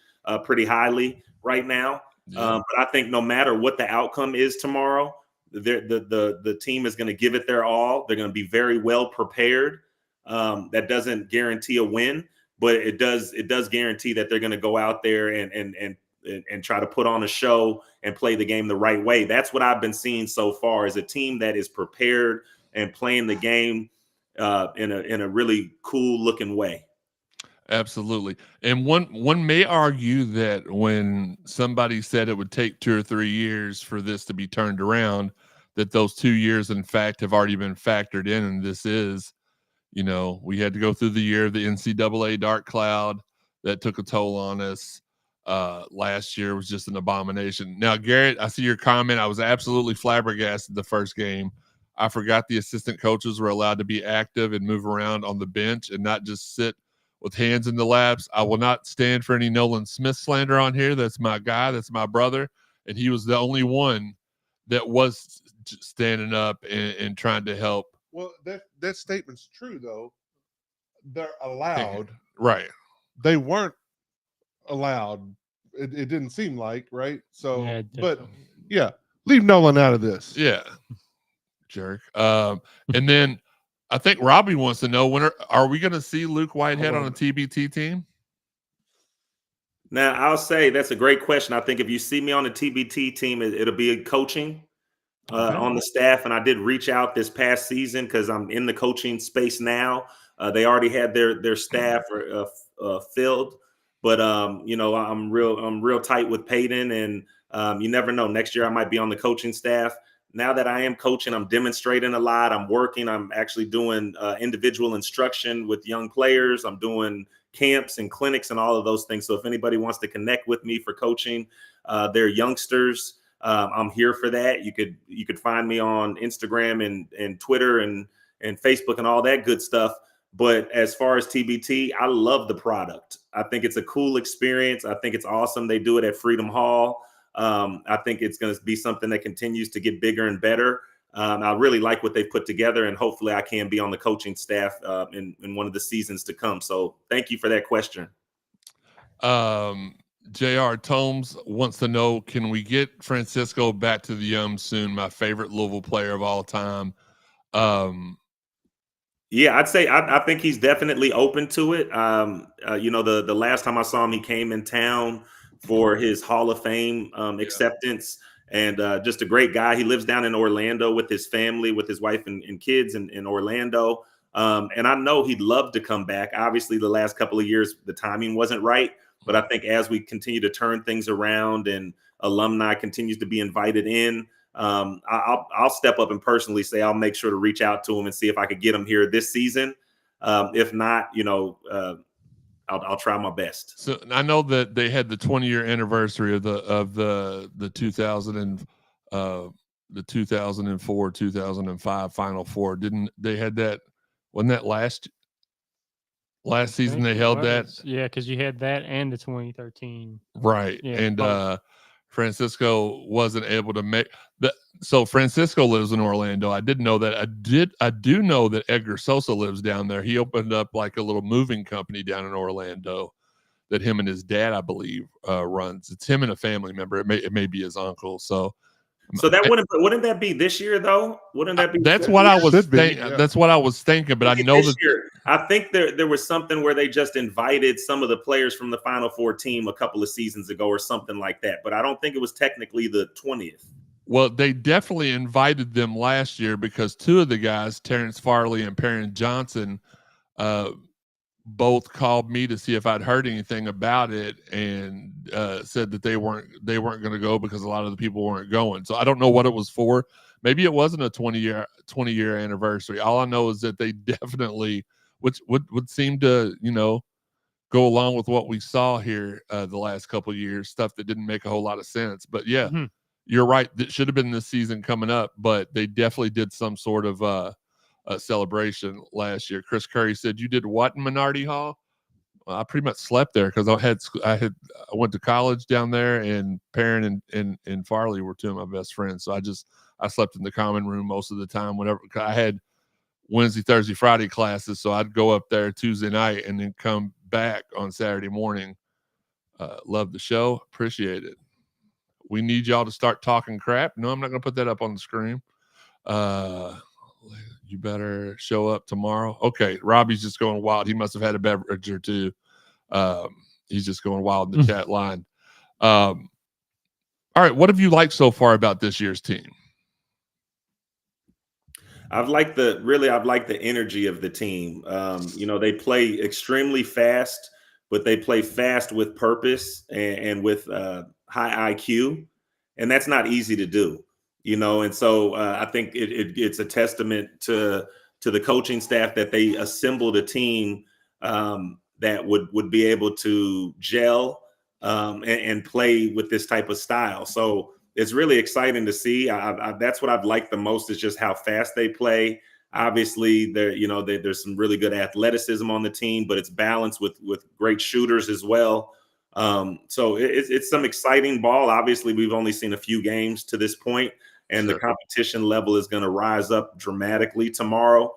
pretty highly right now. But I think no matter what the outcome is tomorrow, the team is going to give it their all. They're going to be very well prepared. That doesn't guarantee a win, but it does guarantee that they're going to go out there and try to put on a show and play the game the right way. That's what I've been seeing so far, is a team that is prepared and playing the game in a really cool looking way. Absolutely. And one may argue that when somebody said it would take 2 or 3 years for this to be turned around, that those 2 years, in fact, have already been factored in. And this is, we had to go through the year of the NCAA dark cloud that took a toll on us. last year was just an abomination. Now, Garrett, I see your comment. I was absolutely flabbergasted the first game. I forgot the assistant coaches were allowed to be active and move around on the bench and not just sit with hands in the laps. I will not stand for any Nolan Smith slander on here. That's my guy. That's my brother. And he was the only one that was standing up and trying to help. Well, that statement's true, though. They're allowed. Right. They weren't allowed. It didn't seem like, right? So, Yeah, but yeah, leave Nolan out of this. Yeah. Jerk. And then I think Robbie wants to know, when are we going to see Luke Whitehead on a TBT team? Now, I'll say that's a great question. I think if you see me on the TBT team, it'll be coaching on the staff. And I did reach out this past season because I'm in the coaching space now. They already had their staff filled, but I'm real tight with Peyton, and you never know. Next year I might be on the coaching staff. Now that I am coaching, I'm demonstrating a lot. I'm working. I'm actually doing individual instruction with young players. I'm doing camps and clinics and all of those things. So if anybody wants to connect with me for coaching their youngsters, I'm here for that. You could find me on Instagram and Twitter and Facebook and all that good stuff. But as far as TBT, I love the product. I think it's a cool experience. I think it's awesome. They do it at Freedom Hall. I think it's going to be something that continues to get bigger and better. I really like what they've put together, and hopefully I can be on the coaching staff in one of the seasons to come. So thank you for that question. J.R. Tomes wants to know, can we get Francisco back to the Yum soon? My favorite Louisville player of all time. Yeah, I'd say I think he's definitely open to it. The last time I saw him, he came in town for his Hall of Fame acceptance, and just a great guy. He lives down in Orlando with his family, with his wife and kids in Orlando. And I know he'd love to come back. Obviously, the last couple of years, the timing wasn't right. But I think as we continue to turn things around and alumni continues to be invited in, I'll step up and personally say I'll make sure to reach out to him and see if I could get him here this season. If not, I'll try my best. So I know that they had the 20-year anniversary of the 2004 2005 Final Four. Didn't they had that? Wasn't that last season they held that? Yeah, because you had that and the 2013. Right. Yeah, and Francisco wasn't able to make that. So Francisco lives in Orlando. I didn't know that. I do know that Edgar Sosa lives down there. He opened up like a little moving company down in Orlando that him and his dad, I believe, runs. It's him and a family member. It may be his uncle. So that wouldn't that be this year though? Wouldn't that be? That's what I was thinking. Yeah. That's what I was thinking. But I know that year, I think there was something where they just invited some of the players from the Final Four team a couple of seasons ago or something like that. But I don't think it was technically the 20th. Well, they definitely invited them last year because two of the guys, Terrence Farley and Perrin Johnson, both called me to see if I'd heard anything about it, and said that they weren't going to go because a lot of the people weren't going. So I don't know what it was for. Maybe it wasn't a 20-year anniversary. All I know is that they definitely, which would seem to go along with what we saw here the last couple of years, stuff that didn't make a whole lot of sense. But yeah, You're right. It should have been this season coming up, but they definitely did some sort of a celebration last year. Chris Curry said, "You did what in Minardi Hall?" Well, I pretty much slept there because I went to college down there, and Perrin and Farley were two of my best friends. So I slept in the common room most of the time. Whenever I had Wednesday, Thursday, Friday classes, so I'd go up there Tuesday night and then come back on Saturday morning. Love the show, appreciate it. We need y'all to start talking crap. No, I'm not going to put that up on the screen. You better show up tomorrow. Okay, Robbie's just going wild. He must have had a beverage or two. He's just going wild in the chat line. All right, what have you liked so far about this year's team? I've liked the energy of the team. They play extremely fast, but they play fast with purpose and with high IQ, and that's not easy to do. And so I think it's a testament to the coaching staff that they assembled a team that would be able to gel and play with this type of style. So it's really exciting to see. That's what I've liked the most, is just how fast they play. Obviously, there's some really good athleticism on the team, but it's balanced with great shooters as well. So it's some exciting ball. Obviously, we've only seen a few games to this point, and the competition level is going to rise up dramatically tomorrow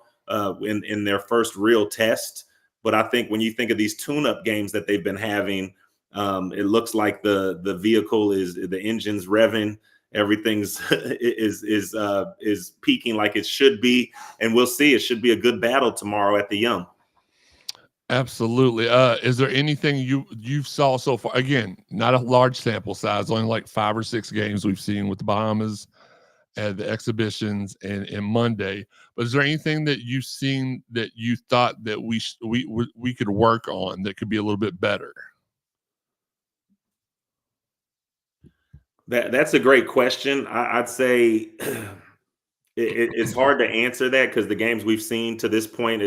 in their first real test. But I think when you think of these tune-up games that they've been having, it looks like the vehicle the engine's revving. Everything's is peaking like it should be, and we'll see. It should be a good battle tomorrow at the Yum. Absolutely. Is there anything you saw so far? Again, not a large sample size, only like 5 or 6 games we've seen with the Bahamas and the exhibitions and Monday. But is there anything that you've seen that you thought that we could work on that could be a little bit better? That's a great question. I'd say it's hard to answer that, because the games we've seen to this point,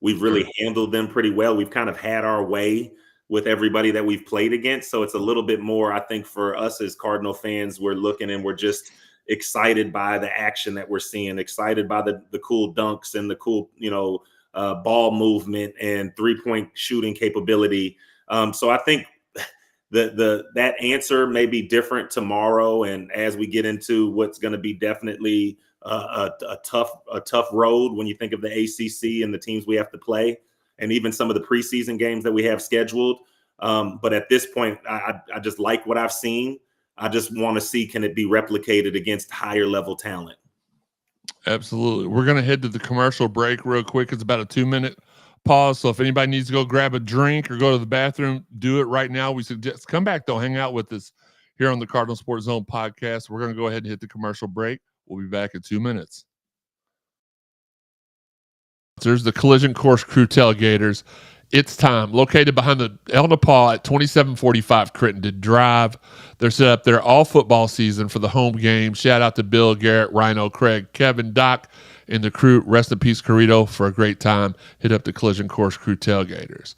we've really handled them pretty well. We've kind of had our way with everybody that we've played against. So it's a little bit more, I think, for us as Cardinal fans, we're looking and we're just excited by the action that we're seeing, excited by the cool dunks and the cool, ball movement and 3-point shooting capability. So I think that answer may be different tomorrow, and as we get into what's going to be definitely a tough road when you think of the ACC and the teams we have to play, and even some of the preseason games that we have scheduled. But at this point, I just like what I've seen. I just want to see, can it be replicated against higher level talent? Absolutely. We're going to head to the commercial break real quick. It's about a 2-minute pause. So if anybody needs to go grab a drink or go to the bathroom, do it right now. We suggest come back, though, hang out with us here on the Cardinal Sports Zone podcast. We're going to go ahead and hit the commercial break. We'll be back in 2 minutes. There's the Collision Course Crew Tailgaters. It's time. Located behind the El Nepal at 2745 Crittenden Drive. They're set up there all football season for the home game. Shout out to Bill, Garrett, Rhino, Craig, Kevin, Doc, and the crew. Rest in peace, Corrito, for a great time. Hit up the Collision Course Crew Tailgaters.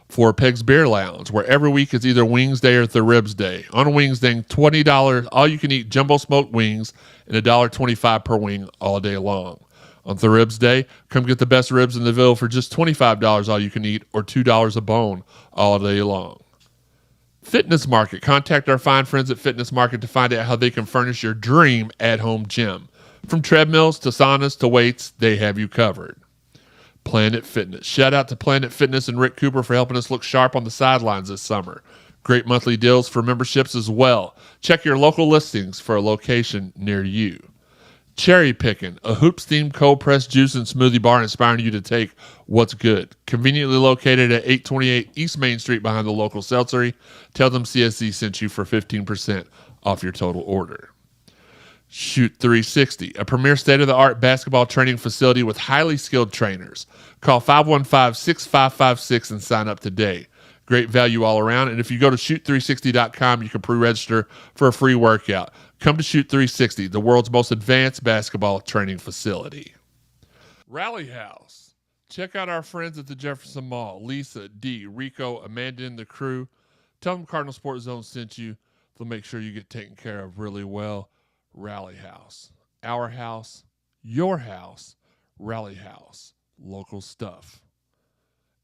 Four Pegs Beer Lounge, where every week is either Wings Day or the Ribs Day. On Wings Day, $20 all-you-can-eat jumbo smoked wings and $1.25 per wing all day long. On the Ribs Day, come get the best ribs in the Ville for just $25 all you can eat, or $2 a bone all day long. Fitness Market. Contact our fine friends at Fitness Market to find out how they can furnish your dream at-home gym. From treadmills to saunas to weights, they have you covered. Planet Fitness. Shout out to Planet Fitness and Rick Cooper for helping us look sharp on the sidelines this summer. Great monthly deals for memberships as well. Check your local listings for a location near you. Cherry Pickin', a hoops-themed cold-pressed juice and smoothie bar inspiring you to take what's good. Conveniently located at 828 East Main Street behind the local seltzery. Tell them CSZ sent you for 15% off your total order. Shoot 360, a premier state-of-the-art basketball training facility with highly skilled trainers. Call 515-6556 and sign up today. Great value all around. And if you go to shoot360.com, you can pre-register for a free workout. Come to Shoot 360, the world's most advanced basketball training facility. Rally House. Check out our friends at the Jefferson Mall. Lisa, Dee, Rico, Amanda, and the crew. Tell them Cardinal Sports Zone sent you. They'll make sure you get taken care of really well. Rally House. Our house, your house, Rally House. Local stuff.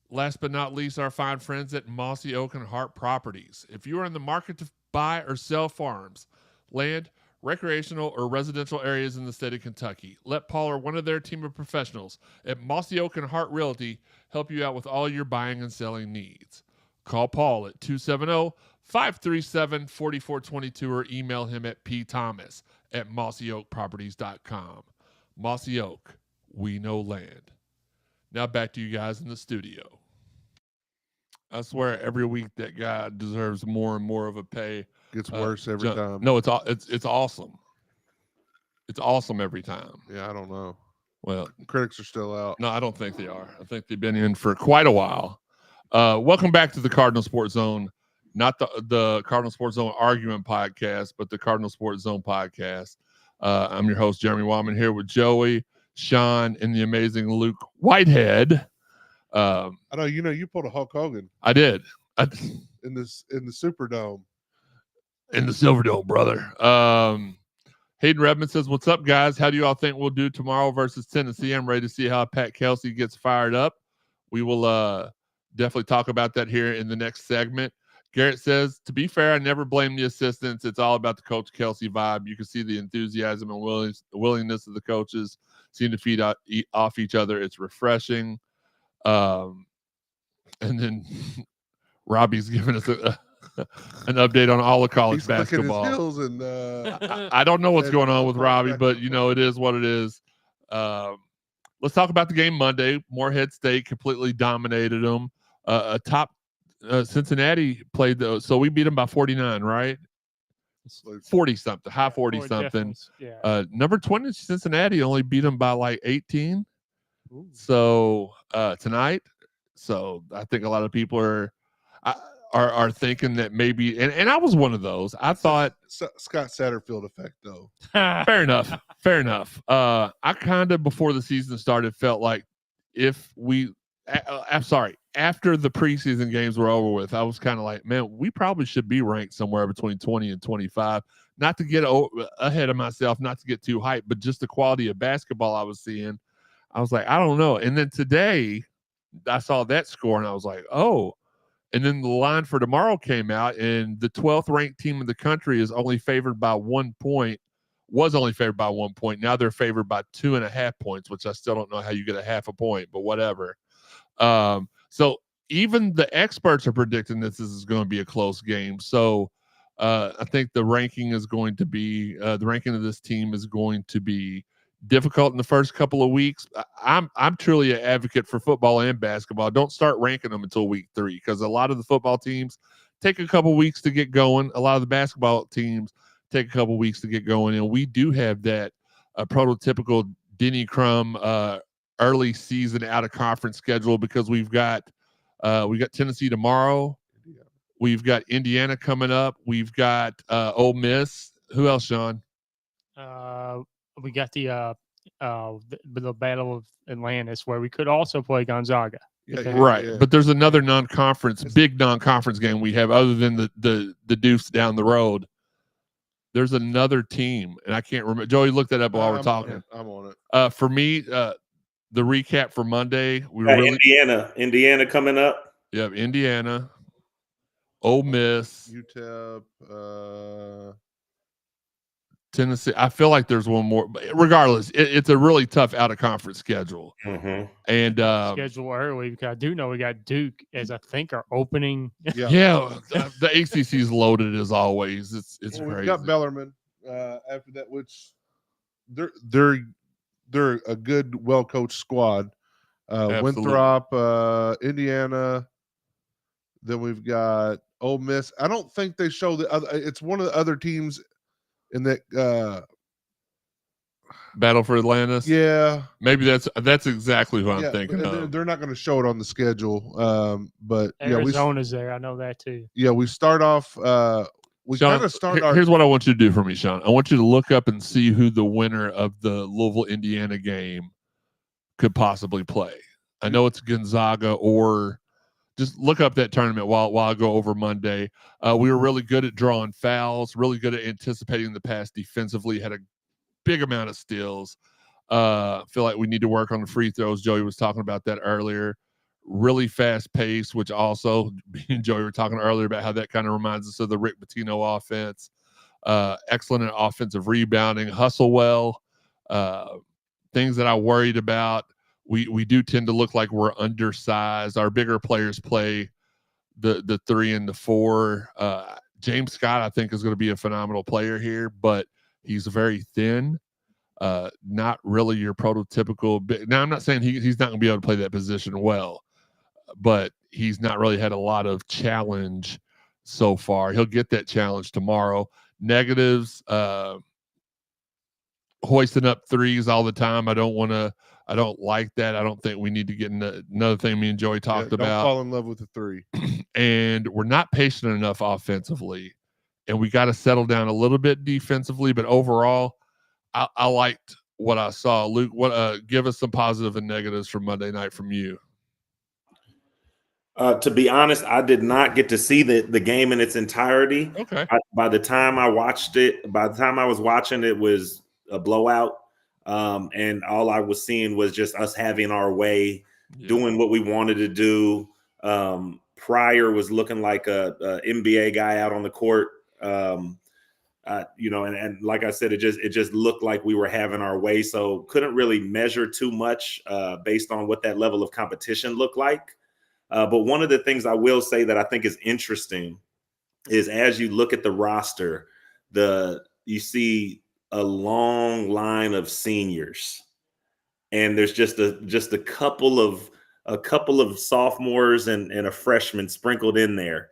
Last but not least, our fine friends at Mossy Oak and Hart Properties. If you are in the market to buy or sell farms, land, recreational, or residential areas in the state of Kentucky, let Paul or one of their team of professionals at Mossy Oak and Hart Realty help you out with all your buying and selling needs. Call Paul at 270-537-4422 or email him at pthomas@mossyoakproperties.com. Mossy Oak, we know land. Now back to you guys in the studio. I swear every week that guy deserves more and more of a pay. Gets worse every time. No, it's awesome. It's awesome every time. Yeah, I don't know. Well, critics are still out. No, I don't think they are. I think they've been in for quite a while. Welcome back to the Cardinal Sports Zone, not the Cardinal Sports Zone Argument Podcast, but the Cardinal Sports Zone Podcast. I'm your host, Jeremy Wyman, here with Joey, Shawn, and the amazing Luke Whitehead. I know, you pulled a Hulk Hogan. I did. in the Superdome. In the Silverdome, brother. Hayden Redmond says, "What's up, guys? How do you all think we'll do tomorrow versus Tennessee? I'm ready to see how Pat Kelsey gets fired up. We will definitely talk about that here in the next segment." Garrett says, "To be fair, I never blame the assistants. It's all about the Coach Kelsey vibe. You can see the enthusiasm and willingness of the coaches seem to feed off each other. It's refreshing." And then Robbie's giving us an update on all of college basketball. His heels and, I don't know what's going on with Robbie, but it is what it is. Let's talk about the game Monday. Morehead State completely dominated them. A top Cincinnati played those, so we beat them by 49, right? 40 something, high 40 something. Yeah. Number 20 Cincinnati only beat them by like 18. Ooh. So tonight, so I think a lot of people are thinking that maybe, and I was one of those. I thought Scott Satterfield effect, though. Fair enough. I kind of before the season started felt like if we, I'm sorry, after the preseason games were over with, I was kind of like, man, we probably should be ranked somewhere between 20 and 25. Not to get ahead of myself, not to get too hyped, but just the quality of basketball I was seeing, I was like, I don't know. And then today, I saw that score and I was like, oh. And then the line for tomorrow came out, and the 12th ranked team in the country is only favored by 1 point. Was only favored by 1 point. Now they're favored by 2.5 points, which I still don't know how you get a half a point, but whatever. So even the experts are predicting this is going to be a close game. So I think the ranking is going to be the ranking of this team is going to be difficult in the first couple of weeks. I'm truly an advocate for football and basketball. Don't start ranking them until week 3 because a lot of the football teams take a couple weeks to get going. A lot of the basketball teams take a couple weeks to get going, and we do have that prototypical Denny Crum early season out of conference schedule because we got Tennessee tomorrow. We've got Indiana coming up. We've got Ole Miss. Who else, Sean? We got the Battle of Atlantis where we could also play Gonzaga. Right. Yeah. But there's another big non-conference game we have other than the Deuce down the road. There's another team, and I can't remember. Joey, look that up while we're talking. I'm on it. For me, the recap for Monday, Indiana coming up. Yeah, Indiana, Ole Miss, UTEP, Tennessee. I feel like there's one more. Regardless, it's a really tough out-of-conference schedule. Mm-hmm. And schedule early because I do know we got Duke as I think our opening. Yeah, the ACC is loaded as always. It's crazy. We got Bellarmine after that, which they're a good, well-coached squad. Winthrop, Indiana. Then we've got Ole Miss. I don't think they show the other. It's one of the other teams in that Battle for Atlantis. Yeah, maybe that's exactly who I'm thinking of. They're not going to show it on the schedule, but Arizona's there. I know that too. Yeah, we start off. Here's what I want you to do for me, Sean. I want you to look up and see who the winner of the Louisville Indiana game could possibly play. I know it's Gonzaga, or just look up that tournament while I go over Monday. We were really good at drawing fouls, really good at anticipating the pass defensively, had a big amount of steals. Feel like we need to work on the free throws. Joey was talking about that earlier. Really fast pace, which also me and Joey were talking earlier about how that kind of reminds us of the Rick Pitino offense. Excellent at offensive rebounding, hustle well. Things that I worried about. We do tend to look like we're undersized. Our bigger players play the 3 and the 4. James Scott, I think, is going to be a phenomenal player here, but he's very thin. Not really your prototypical big. Now, I'm not saying he's not going to be able to play that position well, but he's not really had a lot of challenge so far. He'll get that challenge tomorrow. Negatives, hoisting up threes all the time. I don't like that. I don't think we need to get another thing me and Joey talked about. Don't fall in love with the 3. And we're not patient enough offensively. And we got to settle down a little bit defensively. But overall, I liked what I saw. Luke, give us some positive and negatives from Monday night from you. To be honest, I did not get to see the game in its entirety. Okay. By the time I watched it, by the time I was watching, it was a blowout. And all I was seeing was just us having our way, doing what we wanted to do. Pryor was looking like a NBA guy out on the court. And like I said, it just looked like we were having our way. So couldn't really measure too much based on what that level of competition looked like. But one of the things I will say that I think is interesting is as you look at the roster, you see a long line of seniors, and there's just a couple of sophomores and a freshman sprinkled in there,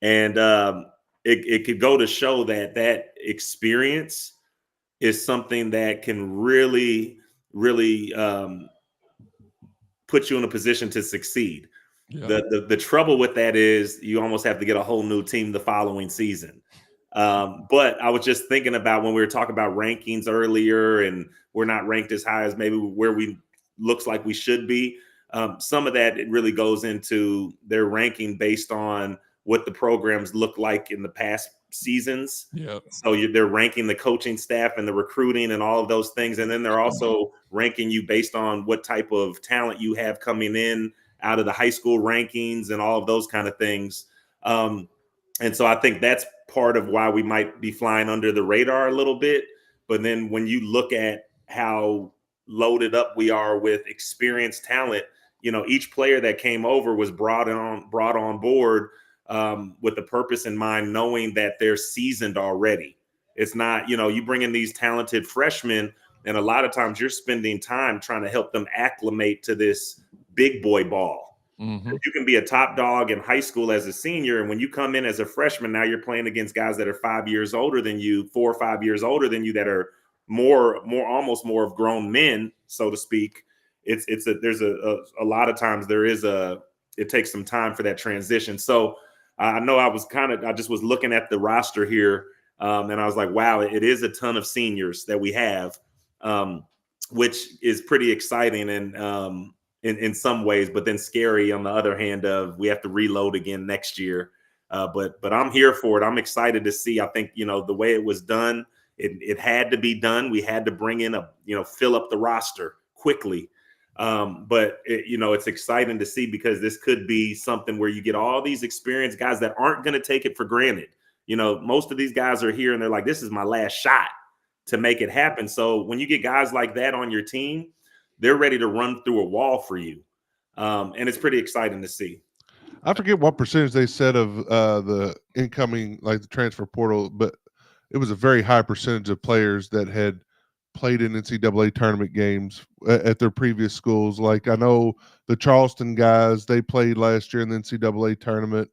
and it could go to show that experience is something that can really put you in a position to succeed. Yeah. The trouble with that is you almost have to get a whole new team the following season. But I was just thinking about when we were talking about rankings earlier, and we're not ranked as high as maybe where we looks like we should be. Some of that, it really goes into their ranking based on what the programs look like in the past seasons. Yeah. So they're ranking the coaching staff and the recruiting and all of those things. And then they're also ranking you based on what type of talent you have coming in out of the high school rankings and all of those kind of things. And so I think that's part of why we might be flying under the radar a little bit. But then when you look at how loaded up we are with experienced talent, each player that came over was brought on board with the purpose in mind, knowing that they're seasoned already. It's not, you bring in these talented freshmen, and a lot of times you're spending time trying to help them acclimate to this big boy ball. Mm-hmm. You can be a top dog in high school as a senior, and when you come in as a freshman, now you're playing against guys that are 5 years older than you, 4 or 5 years older than you, that are almost more of grown men, so to speak. There's a lot of times it takes some time for that transition. So I know I just was looking at the roster here, and I was like, wow, it is a ton of seniors that we have, which is pretty exciting and in some ways, but then scary on the other hand of we have to reload again next year. But I'm here for it. I'm excited to see. I think, the way it was done, it had to be done. We had to bring in fill up the roster quickly. But it's exciting to see, because this could be something where you get all these experienced guys that aren't going to take it for granted. Most of these guys are here and they're like, this is my last shot to make it happen. So when you get guys like that on your team, they're ready to run through a wall for you. And it's pretty exciting to see. I forget what percentage they said of the incoming, like the transfer portal, but it was a very high percentage of players that had played in NCAA tournament games at their previous schools. Like I know the Charleston guys, they played last year in the NCAA tournament.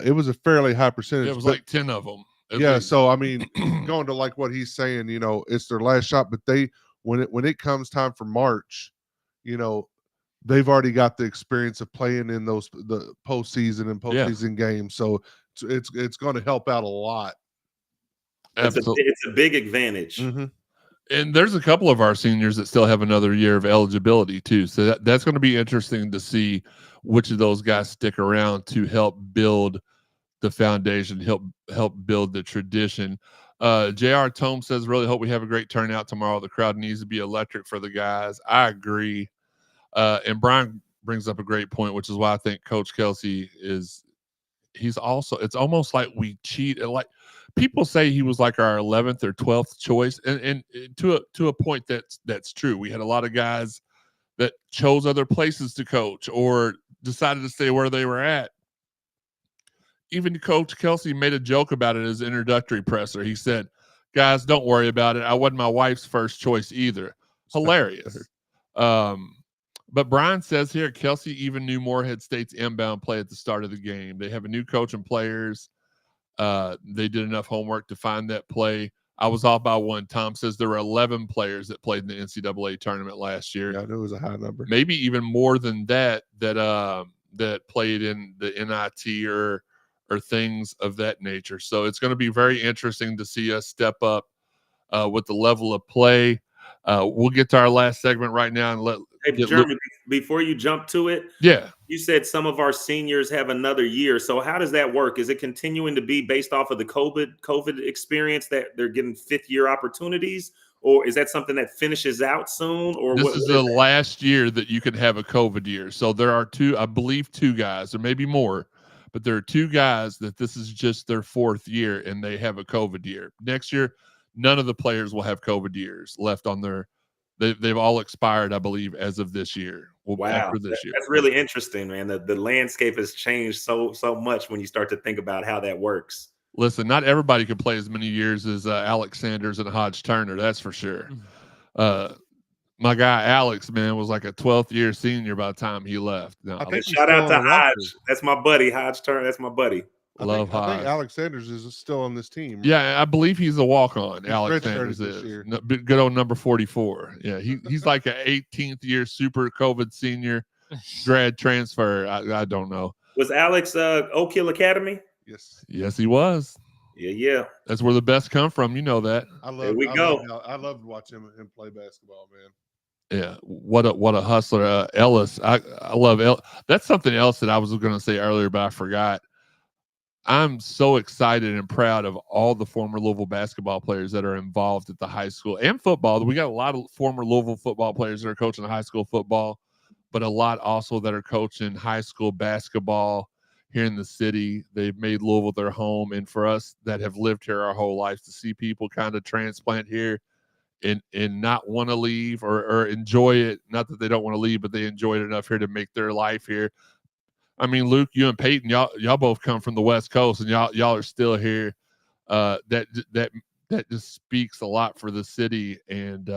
It was a fairly high percentage. It was like 10 of them. Yeah. Least. So, I mean, going to like what he's saying, it's their last shot, but when it comes time for March, they've already got the experience of playing in the postseason and postseason games. So it's going to help out a lot. Absolutely. It's a big advantage. Mm-hmm. And there's a couple of our seniors that still have another year of eligibility too. So that's going to be interesting to see which of those guys stick around to help build the foundation, help build the tradition. J.R. Tome says, really hope we have a great turnout tomorrow. The crowd needs to be electric for the guys. I agree. And Brian brings up a great point, which is why I think Coach Kelsey it's almost like we cheat. Like people say he was like our 11th or 12th choice. And to a point that's true. We had a lot of guys that chose other places to coach or decided to stay where they were at. Even Coach Kelsey made a joke about it in his introductory presser. He said, guys, don't worry about it. I wasn't my wife's first choice either. Hilarious. But Brian says here, Kelsey even knew Morehead State's inbound play at the start of the game. They have a new coach and players. They did enough homework to find that play. I was off by one. Tom says there were 11 players that played in the NCAA tournament last year. Yeah, I knew it was a high number. Maybe even more than that played in the NIT or things of that nature. So it's going to be very interesting to see us step up with the level of play. We'll get to our last segment right now and let Hey, Jeremy, before you jump to it, yeah, you said some of our seniors have another year. So how does that work? Is it continuing to be based off of the COVID experience that they're getting fifth year opportunities, or is that something that finishes out soon? Or this is the last year that you can have a COVID year. So there are I believe two guys, or maybe more, but there are two guys that this is just their fourth year and they have a COVID year. Next year, none of the players will have COVID years left on their. They've all expired, I believe, as of this year. Wow, after this year. That's really interesting, man. The landscape has changed so much when you start to think about how that works. Listen, not everybody can play as many years as Alex Sanders and Hodge Turner. That's for sure. My guy Alex, man, was like a 12th year senior by the time he left. No, I think shout out to Hodge. That's my buddy, Hodge Turner. That's my buddy. I think Alex Sanders is still on this team. Yeah, I believe he's a walk-on. Alex Sanders is good old number 44. Yeah, he's like an 18th year super COVID senior grad transfer. I don't know. Was Alex Oak Hill Academy? Yes, he was. Yeah. That's where the best come from. You know that. I loved watching him play basketball, man. Yeah, what a hustler, Ellis. I love Ellis. That's something else that I was going to say earlier, but I forgot. I'm so excited and proud of all the former Louisville basketball players that are involved at the high school and football. We got a lot of former Louisville football players that are coaching high school football, but a lot also that are coaching high school basketball here in the city. They've made Louisville their home. And for us that have lived here our whole life, to see people kind of transplant here and not want to leave or enjoy it, not that they don't want to leave, but they enjoy it enough here to make their life here. I mean, Luke, you and Peyton, y'all both come from the West Coast, and y'all are still here. That just speaks a lot for the city, and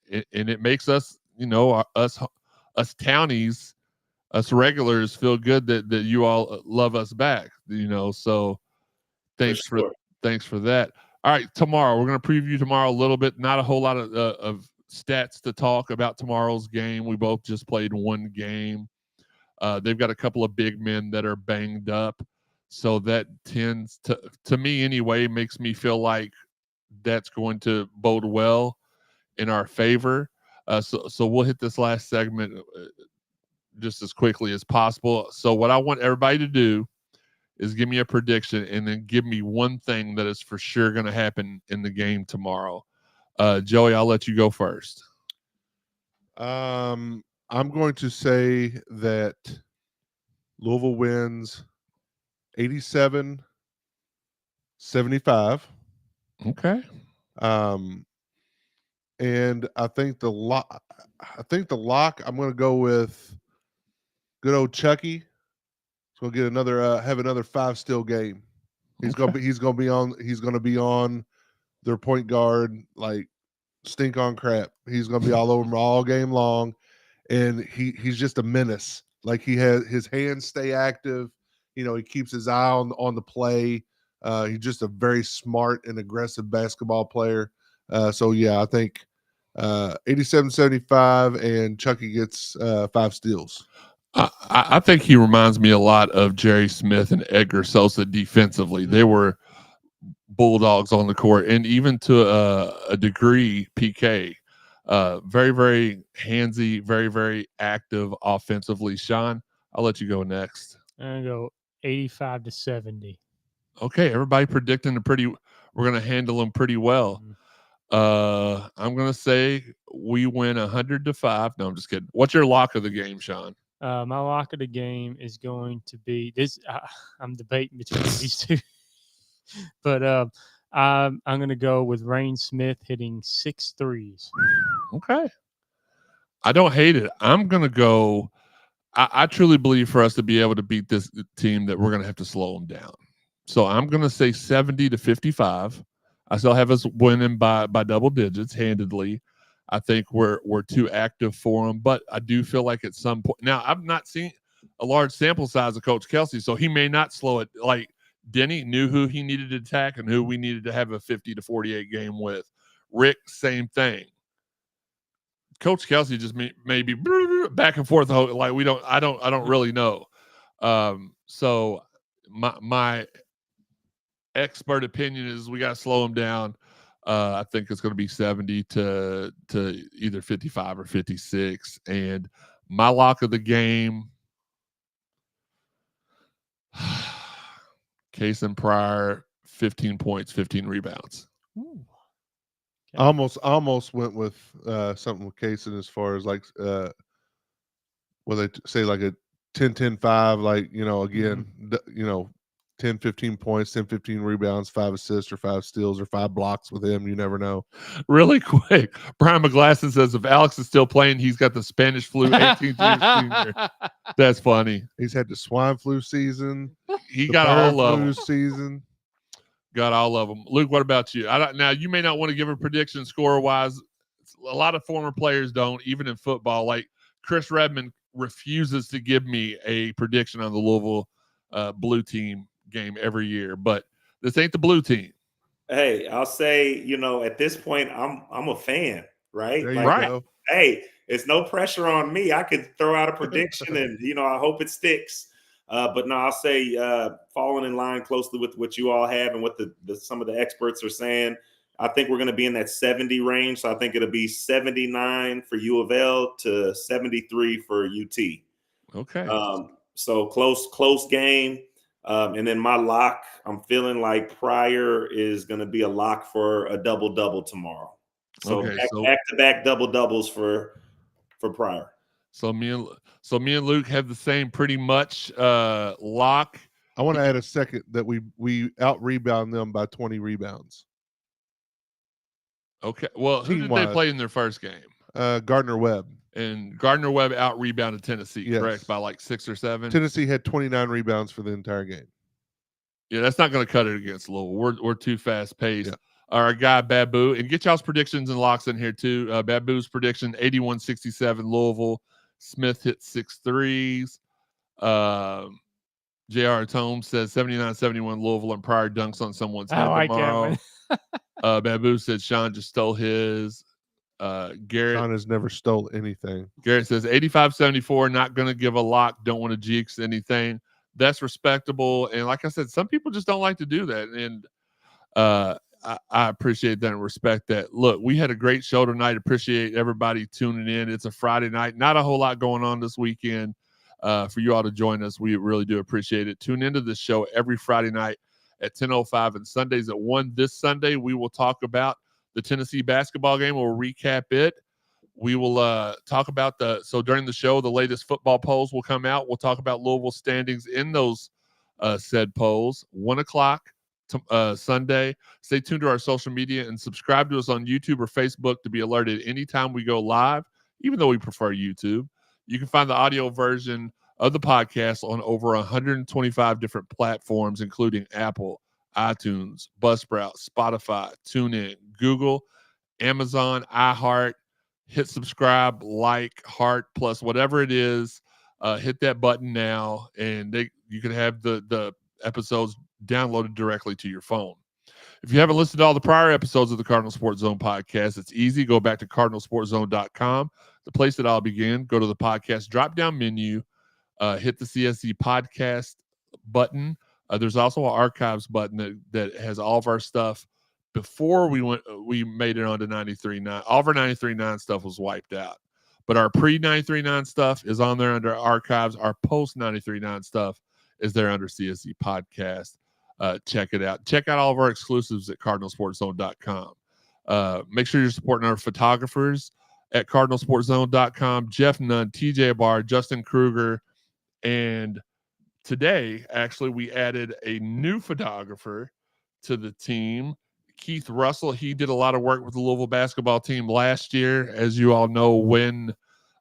it makes us, us townies, us regulars, feel good that you all love us back. So thanks for that. All right, tomorrow we're going to preview tomorrow a little bit. Not a whole lot of stats to talk about tomorrow's game. We both just played one game. They've got a couple of big men that are banged up. So that tends to me anyway, makes me feel like that's going to bode well in our favor. So we'll hit this last segment just as quickly as possible. So what I want everybody to do is give me a prediction and then give me one thing that is for sure going to happen in the game tomorrow. Joey, I'll let you go first. I'm going to say that Louisville wins 87-75. Okay. And I think the lock, I'm going to go with good old Chucky. He's going to get have another 5-steal game. He's going to be on their point guard like stink on crap. He's going to be all over them all game long. And he's just a menace. Like his hands stay active. He keeps his eye on the play. He's just a very smart and aggressive basketball player. So yeah, I think 87-75, and Chucky gets 5 steals. I think he reminds me a lot of Jerry Smith and Edgar Sosa defensively. They were bulldogs on the court, and even to a degree, PK. Very, very handsy, very, very active offensively. Shawn, I'll let you go next. I'm going to go 85-70. Okay, everybody predicting we're going to handle them pretty well. I'm going to say we win 100-5. No, I'm just kidding. What's your lock of the game, Shawn? My lock of the game is going to be this. I'm debating between these two, but I'm going to go with Rain Smith hitting 6 threes. Okay. I don't hate it. I'm going to go. I truly believe for us to be able to beat this team that we're going to have to slow them down. So I'm going to say 70-55. I still have us winning by double digits handedly. I think we're too active for them, but I do feel like at some point now I've not seen a large sample size of Coach Kelsey, so he may not slow it. Like Denny knew who he needed to attack and who we needed to have a 50-48 game with. Rick, same thing. Coach Kelsey just maybe back and forth. Like I don't really know. So my expert opinion is we got to slow him down. I think it's going to be 70 to either 55 or 56. And my lock of the game, Kaysen Pryor, 15 points, 15 rebounds. Ooh. I almost went with something with Kaysen as far as like they say like a 10-10-5, like, again, 10, 15 points, 10, 15 rebounds, 5 assists or 5 steals or 5 blocks with him. You never know. Really quick, Brian McGlasson says if Alex is still playing, he's got the Spanish flu 18th year senior. That's funny. He's had the swine flu season. He got all of them. Season. Got all of them. Luke, what about you? Now, you may not want to give a prediction score-wise. A lot of former players don't, even in football. Like Chris Redmond refuses to give me a prediction on the Louisville blue team game every year, but this ain't the blue team. Hey, I'll say, at this point, I'm a fan, right? Right. Hey, it's no pressure on me. I could throw out a prediction and, I hope it sticks. But no, I'll say falling in line closely with what you all have and what some of the experts are saying. I think we're going to be in that 70 range. So I think it'll be 79 for U of L to 73 for UT. Okay. So close game. And then my lock, I'm feeling like Pryor is going to be a lock for a double-double tomorrow. So back-to-back double-doubles for Pryor. So me and Luke have the same pretty much lock. I want to add a second that we out-rebound them by 20 rebounds. Okay. Well, who did they play in their first game? Gardner Webb. And Gardner Webb out-rebounded Tennessee, correct? By like 6 or 7? Tennessee had 29 rebounds for the entire game. Yeah, that's not going to cut it against Louisville. We're too fast-paced. Yeah. Our guy, Babu, and get y'all's predictions and locks in here, too. Babu's prediction, 81-67 Louisville. Smith hit 6 threes. J.R. Tome says 79-71 Louisville and Pryor dunks on someone's head tomorrow. Babu said Shawn just stole his. Garrett. Shawn has never stole anything. Garrett says 85-74, not going to give a lock, don't want to jinx anything. That's respectable. And like I said, some people just don't like to do that. And I appreciate that and respect that. Look, we had a great show tonight. Appreciate everybody tuning in. It's a Friday night. Not a whole lot going on this weekend for you all to join us. We really do appreciate it. Tune into this show every Friday night at 10:05 and Sundays at 1. This Sunday, we will talk about the Tennessee basketball game. We'll recap it. We will talk about during the show, the latest football polls will come out. We'll talk about Louisville standings in those said polls. 1 o'clock Sunday. Stay tuned to our social media and subscribe to us on YouTube or Facebook to be alerted anytime we go live, even though we prefer YouTube. You can find the audio version of the podcast on over 125 different platforms, including Apple, iTunes, Buzzsprout, Spotify, TuneIn, Google, Amazon, iHeart. Hit subscribe, like, heart, plus whatever it is. Hit that button now, and you can have the episodes downloaded directly to your phone. If you haven't listened to all the prior episodes of the Cardinal Sports Zone podcast, it's easy. Go back to cardinalsportszone.com, the place that I'll begin. Go to the podcast drop-down menu, hit the CSZ Podcast button. There's also an archives button that has all of our stuff. Before we made it onto 93.9. All of our 93.9 stuff was wiped out. But our pre-93.9 stuff is on there under archives. Our post-93.9 stuff is there under CSZ Podcast. Check it out. Check out all of our exclusives at cardinalsportszone.com. Make sure you're supporting our photographers at cardinalsportszone.com. Jeff Nunn, TJ Barr, Justin Kruger. And today, actually, we added a new photographer to the team. Keith Russell. He did a lot of work with the Louisville basketball team last year. As you all know, when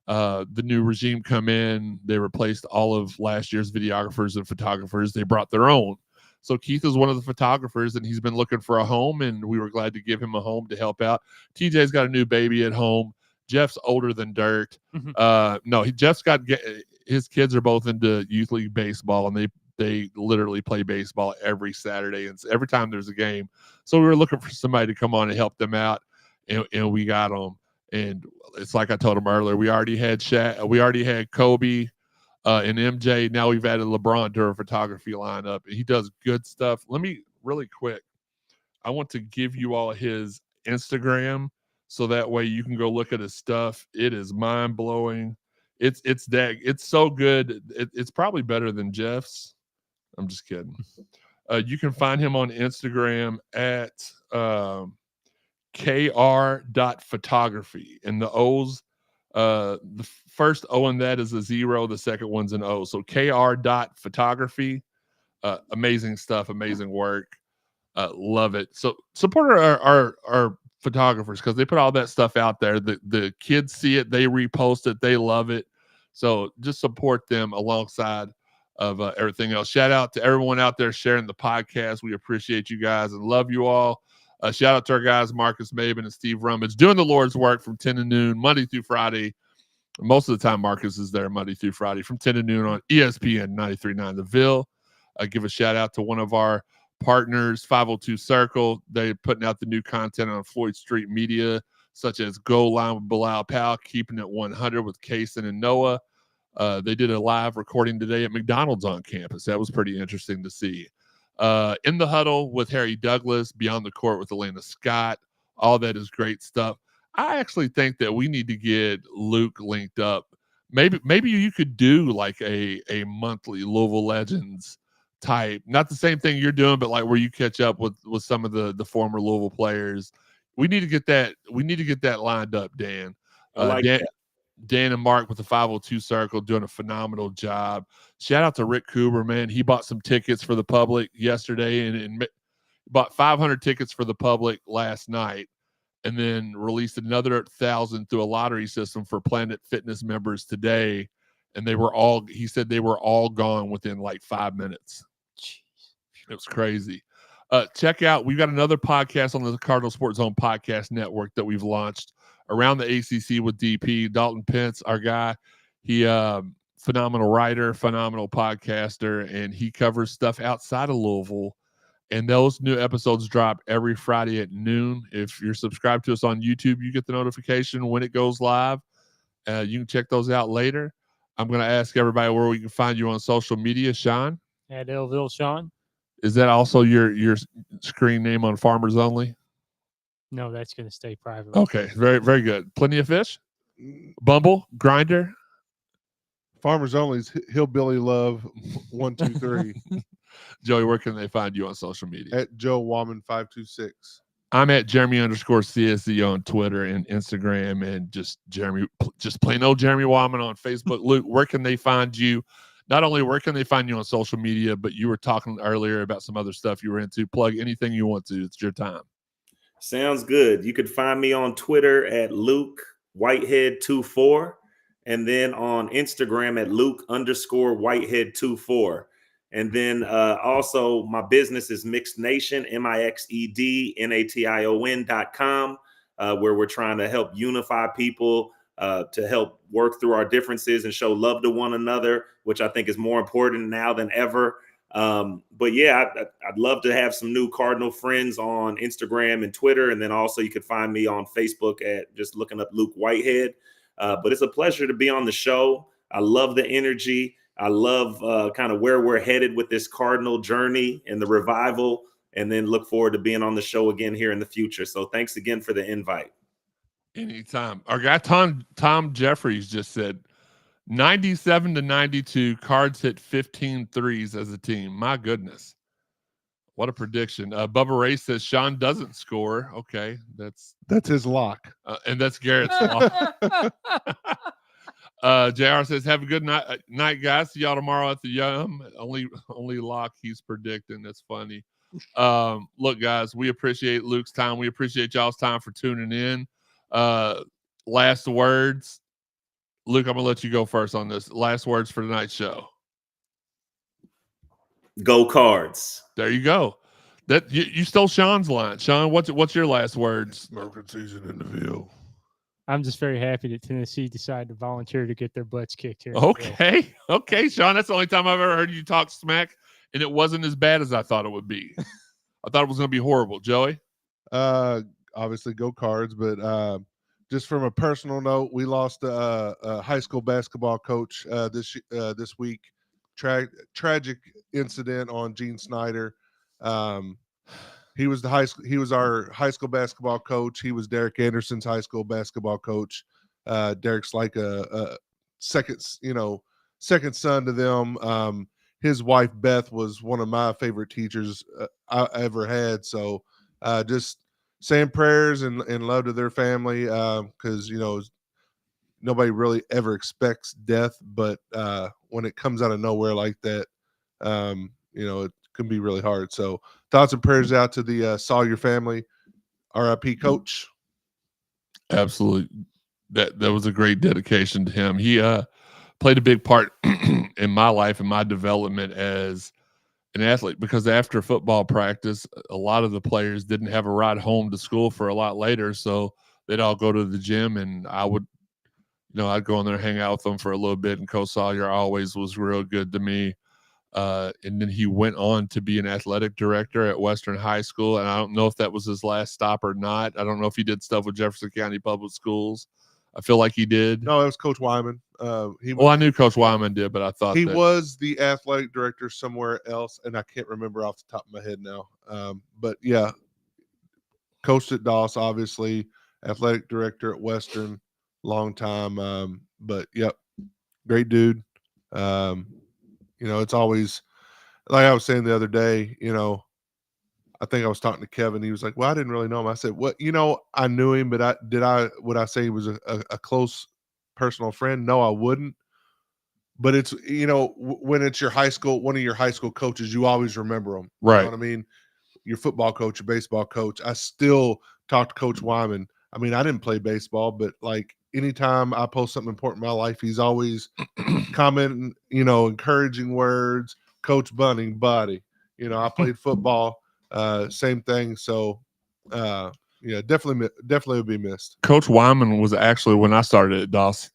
the new regime come in, they replaced all of last year's videographers and photographers. They brought their own. So Keith is one of the photographers, and he's been looking for a home, and we were glad to give him a home to help out. TJ's got a new baby at home. Jeff's older than dirt. Jeff's got his kids are both into youth league baseball, and they literally play baseball every Saturday and every time there's a game. So we were looking for somebody to come on and help them out, and we got them. And it's like I told him earlier, we already had Shaq, we already had Kobe and MJ. Now we've added LeBron to our photography lineup. He does good stuff. Let me really quick. I want to give you all his Instagram, so that way you can go look at his stuff. It is mind blowing. It's so good. It's probably better than Jeff's. I'm just kidding. You can find him on Instagram at kr.photography, and the O's, the first O in that is a 0, the second one's an O. So kr.photography. Amazing stuff, amazing work. Love it. So support our photographers, because they put all that stuff out there. The kids see it, they repost it, they love it. So just support them alongside of everything else. Shout out to everyone out there sharing the podcast. We appreciate you guys and love you all. Shout out to our guys, Marcus Maben and Steve Rummage, doing the Lord's work from 10 to noon, Monday through Friday. Most of the time, Marcus is there Monday through Friday from 10 to noon on ESPN 93.9 The Ville. Give a shout out to one of our partners, 502 Circle. They're putting out the new content on Floyd Street Media, such as Go Line with Bilal Powell, Keeping It 100 with Kason and Noah. They did a live recording today at McDonald's on campus. That was pretty interesting to see. In the Huddle with Harry Douglas, Beyond the Court with Elena Scott. All that is great stuff. I actually think that we need to get Luke linked up. Maybe you could do like a monthly Louisville Legends type, not the same thing you're doing, but like where you catch up with some of the former Louisville players. We need to get that lined up, Dan. Dan and Mark with the 502 Circle doing a phenomenal job. Shout out to Rick Cooper, man. He bought some tickets for the public yesterday and bought 500 tickets for the public last night, and then released another 1,000 through a lottery system for Planet Fitness members today. And he said they were all gone within like 5 minutes. Jeez. It was crazy. Check out, we've got another podcast on the Cardinal Sports Zone Podcast Network that we've launched around the ACC with DP. Dalton Pence, our guy, he phenomenal writer, phenomenal podcaster, and he covers stuff outside of Louisville. And those new episodes drop every Friday at noon. If you're subscribed to us on YouTube, you get the notification when it goes live. You can check those out later. I'm going to ask everybody where we can find you on social media. Sean? At Elville Sean. Is that also your screen name on Farmers Only? No, that's going to stay private. Okay, very, very good. Plenty of Fish? Bumble? Grinder? Farmers Only's Hillbilly Love 123. Joey, where can they find you on social media? At Joe Wallman 526. I'm at Jeremy_CSZ on Twitter and Instagram, and just plain old Jeremy Wallman on Facebook. Luke, where can they find you? Not only where can they find you on social media, but you were talking earlier about some other stuff you were into. Plug anything you want to. It's your time. Sounds good. You could find me on Twitter at Luke Whitehead 24, and then on Instagram at Luke_Whitehead24. And then also my business is Mixed Nation, MixedNation.com, where we're trying to help unify people, to help work through our differences and show love to one another, which I think is more important now than ever. But yeah, I'd love to have some new Cardinal friends on Instagram and Twitter. And then also you could find me on Facebook at just looking up Luke Whitehead. But it's a pleasure to be on the show. I love the energy. I love kind of where we're headed with this Cardinal journey and the revival, and then look forward to being on the show again here in the future. So thanks again for the invite. Anytime. Our guy Tom Jeffries just said 97-92, Cards hit 15 threes as a team. My goodness. What a prediction. Bubba Ray says Sean doesn't score. Okay, that's his lock. And that's Garrett's lock. JR says, have a good night, guys. See y'all tomorrow at the Yum. Only lock he's predicting. That's funny. Look, guys, we appreciate Luke's time. We appreciate y'all's time for tuning in. Last words. Luke, I'm going to let you go first on this. Last words for tonight's show. Go Cards. There you go. That you stole Sean's line. Sean, what's your last words? Smoking season in the Ville. I'm just very happy that Tennessee decided to volunteer to get their butts kicked here. Okay, Sean. That's the only time I've ever heard you talk smack, and it wasn't as bad as I thought it would be. I thought it was going to be horrible. Joey? Obviously, go Cards, but just from a personal note, we lost a high school basketball coach this week. Tragic incident on Gene Snyder. He was our high school basketball coach. He was Derek Anderson's high school basketball coach. Derek's like a second son to them. His wife Beth was one of my favorite teachers I ever had. So just saying prayers and love to their family, because nobody really ever expects death, but when it comes out of nowhere like that, it can be really hard. So thoughts and prayers out to the Sawyer family. RIP, Coach. Absolutely. That was a great dedication to him. He played a big part in my life and my development as an athlete, because after football practice, a lot of the players didn't have a ride home to school for a lot later. So they'd all go to the gym, and I would, I'd go in there and hang out with them for a little bit. And Coach Sawyer always was real good to me. And then he went on to be an athletic director at Western High School. And I don't know if that was his last stop or not. I don't know if he did stuff with Jefferson County Public Schools. I feel like he did. No, it was Coach Wyman. I knew Coach Wyman did, but I thought he was the athletic director somewhere else, and I can't remember off the top of my head now. But yeah, coached at Doss, obviously, athletic director at Western, long time. But yep, great dude. It's always like I was saying the other day. I think I was talking to Kevin. He was like, "Well, I didn't really know him." I said, "What? I knew him, but would I say he was a close personal friend? No, I wouldn't. But it's when it's your high school, one of your high school coaches, you always remember them, right? You know what I mean? Your football coach, your baseball coach. I still talk to Coach Wyman. I mean, I didn't play baseball, but like anytime I post something important in my life, he's always commenting, encouraging words. Coach Bunning, buddy. I played football. Same thing. So, definitely would be missed. Coach Wyman was actually, when I started at Doss,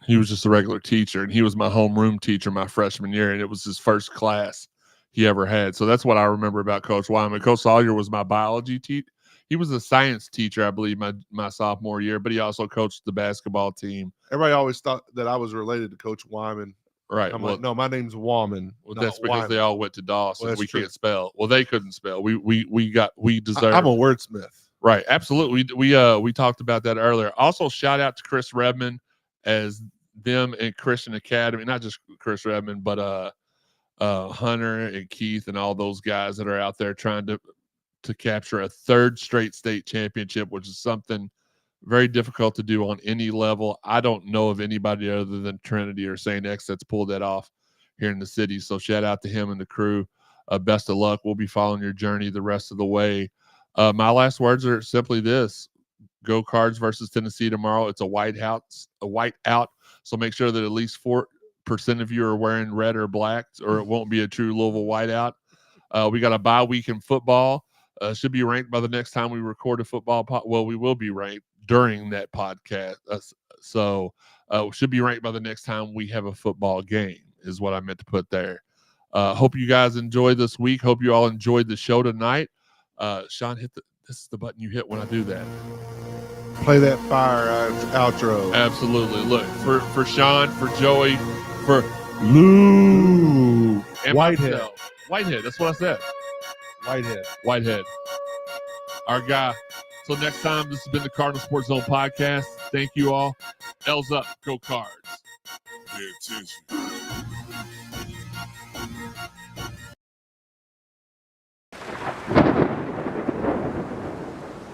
he was just a regular teacher, and he was my homeroom teacher my freshman year, and it was his first class he ever had. So that's what I remember about Coach Wyman. Coach Sawyer was my biology teacher. He was a science teacher, I believe, my sophomore year, but he also coached the basketball team. Everybody always thought that I was related to Coach Wyman. Right. I'm like, no, my name's Wyman. Well, that's because Wyman. they all went to Doss, and we true. can't spell. Well, they couldn't spell. We deserve. I'm a wordsmith. Right. Absolutely. We talked about that earlier. Also, shout out to Chris Redmond, as them and Christian Academy, not just Chris Redmond, but Hunter and Keith and all those guys that are out there trying to capture a third straight state championship, which is something very difficult to do on any level. I don't know of anybody other than Trinity or St. X that's pulled that off here in the city. So shout out to him and the crew. Best of luck. We'll be following your journey the rest of the way. My last words are simply this: go Cards versus Tennessee tomorrow. It's a white out. So make sure that at least 4% of you are wearing red or black, or it won't be a true Louisville whiteout. We got a bye week in football. Should be ranked by the next time we record a football well, we will be ranked during that podcast. So should be ranked by the next time we have a football game, is what I meant to put there. Hope you guys enjoyed this week. Hope you all enjoyed the show tonight. Shawn, this is the button you hit when I do that. Play that fire outro. Absolutely. Look, for Shawn, for Joey, for Luke, and Whitehead. Myself. Whitehead, that's what I said. Whitehead. Our guy. So next time, this has been the Cardinal Sports Zone podcast. Thank you all. L's up. Go Cards. Pay attention.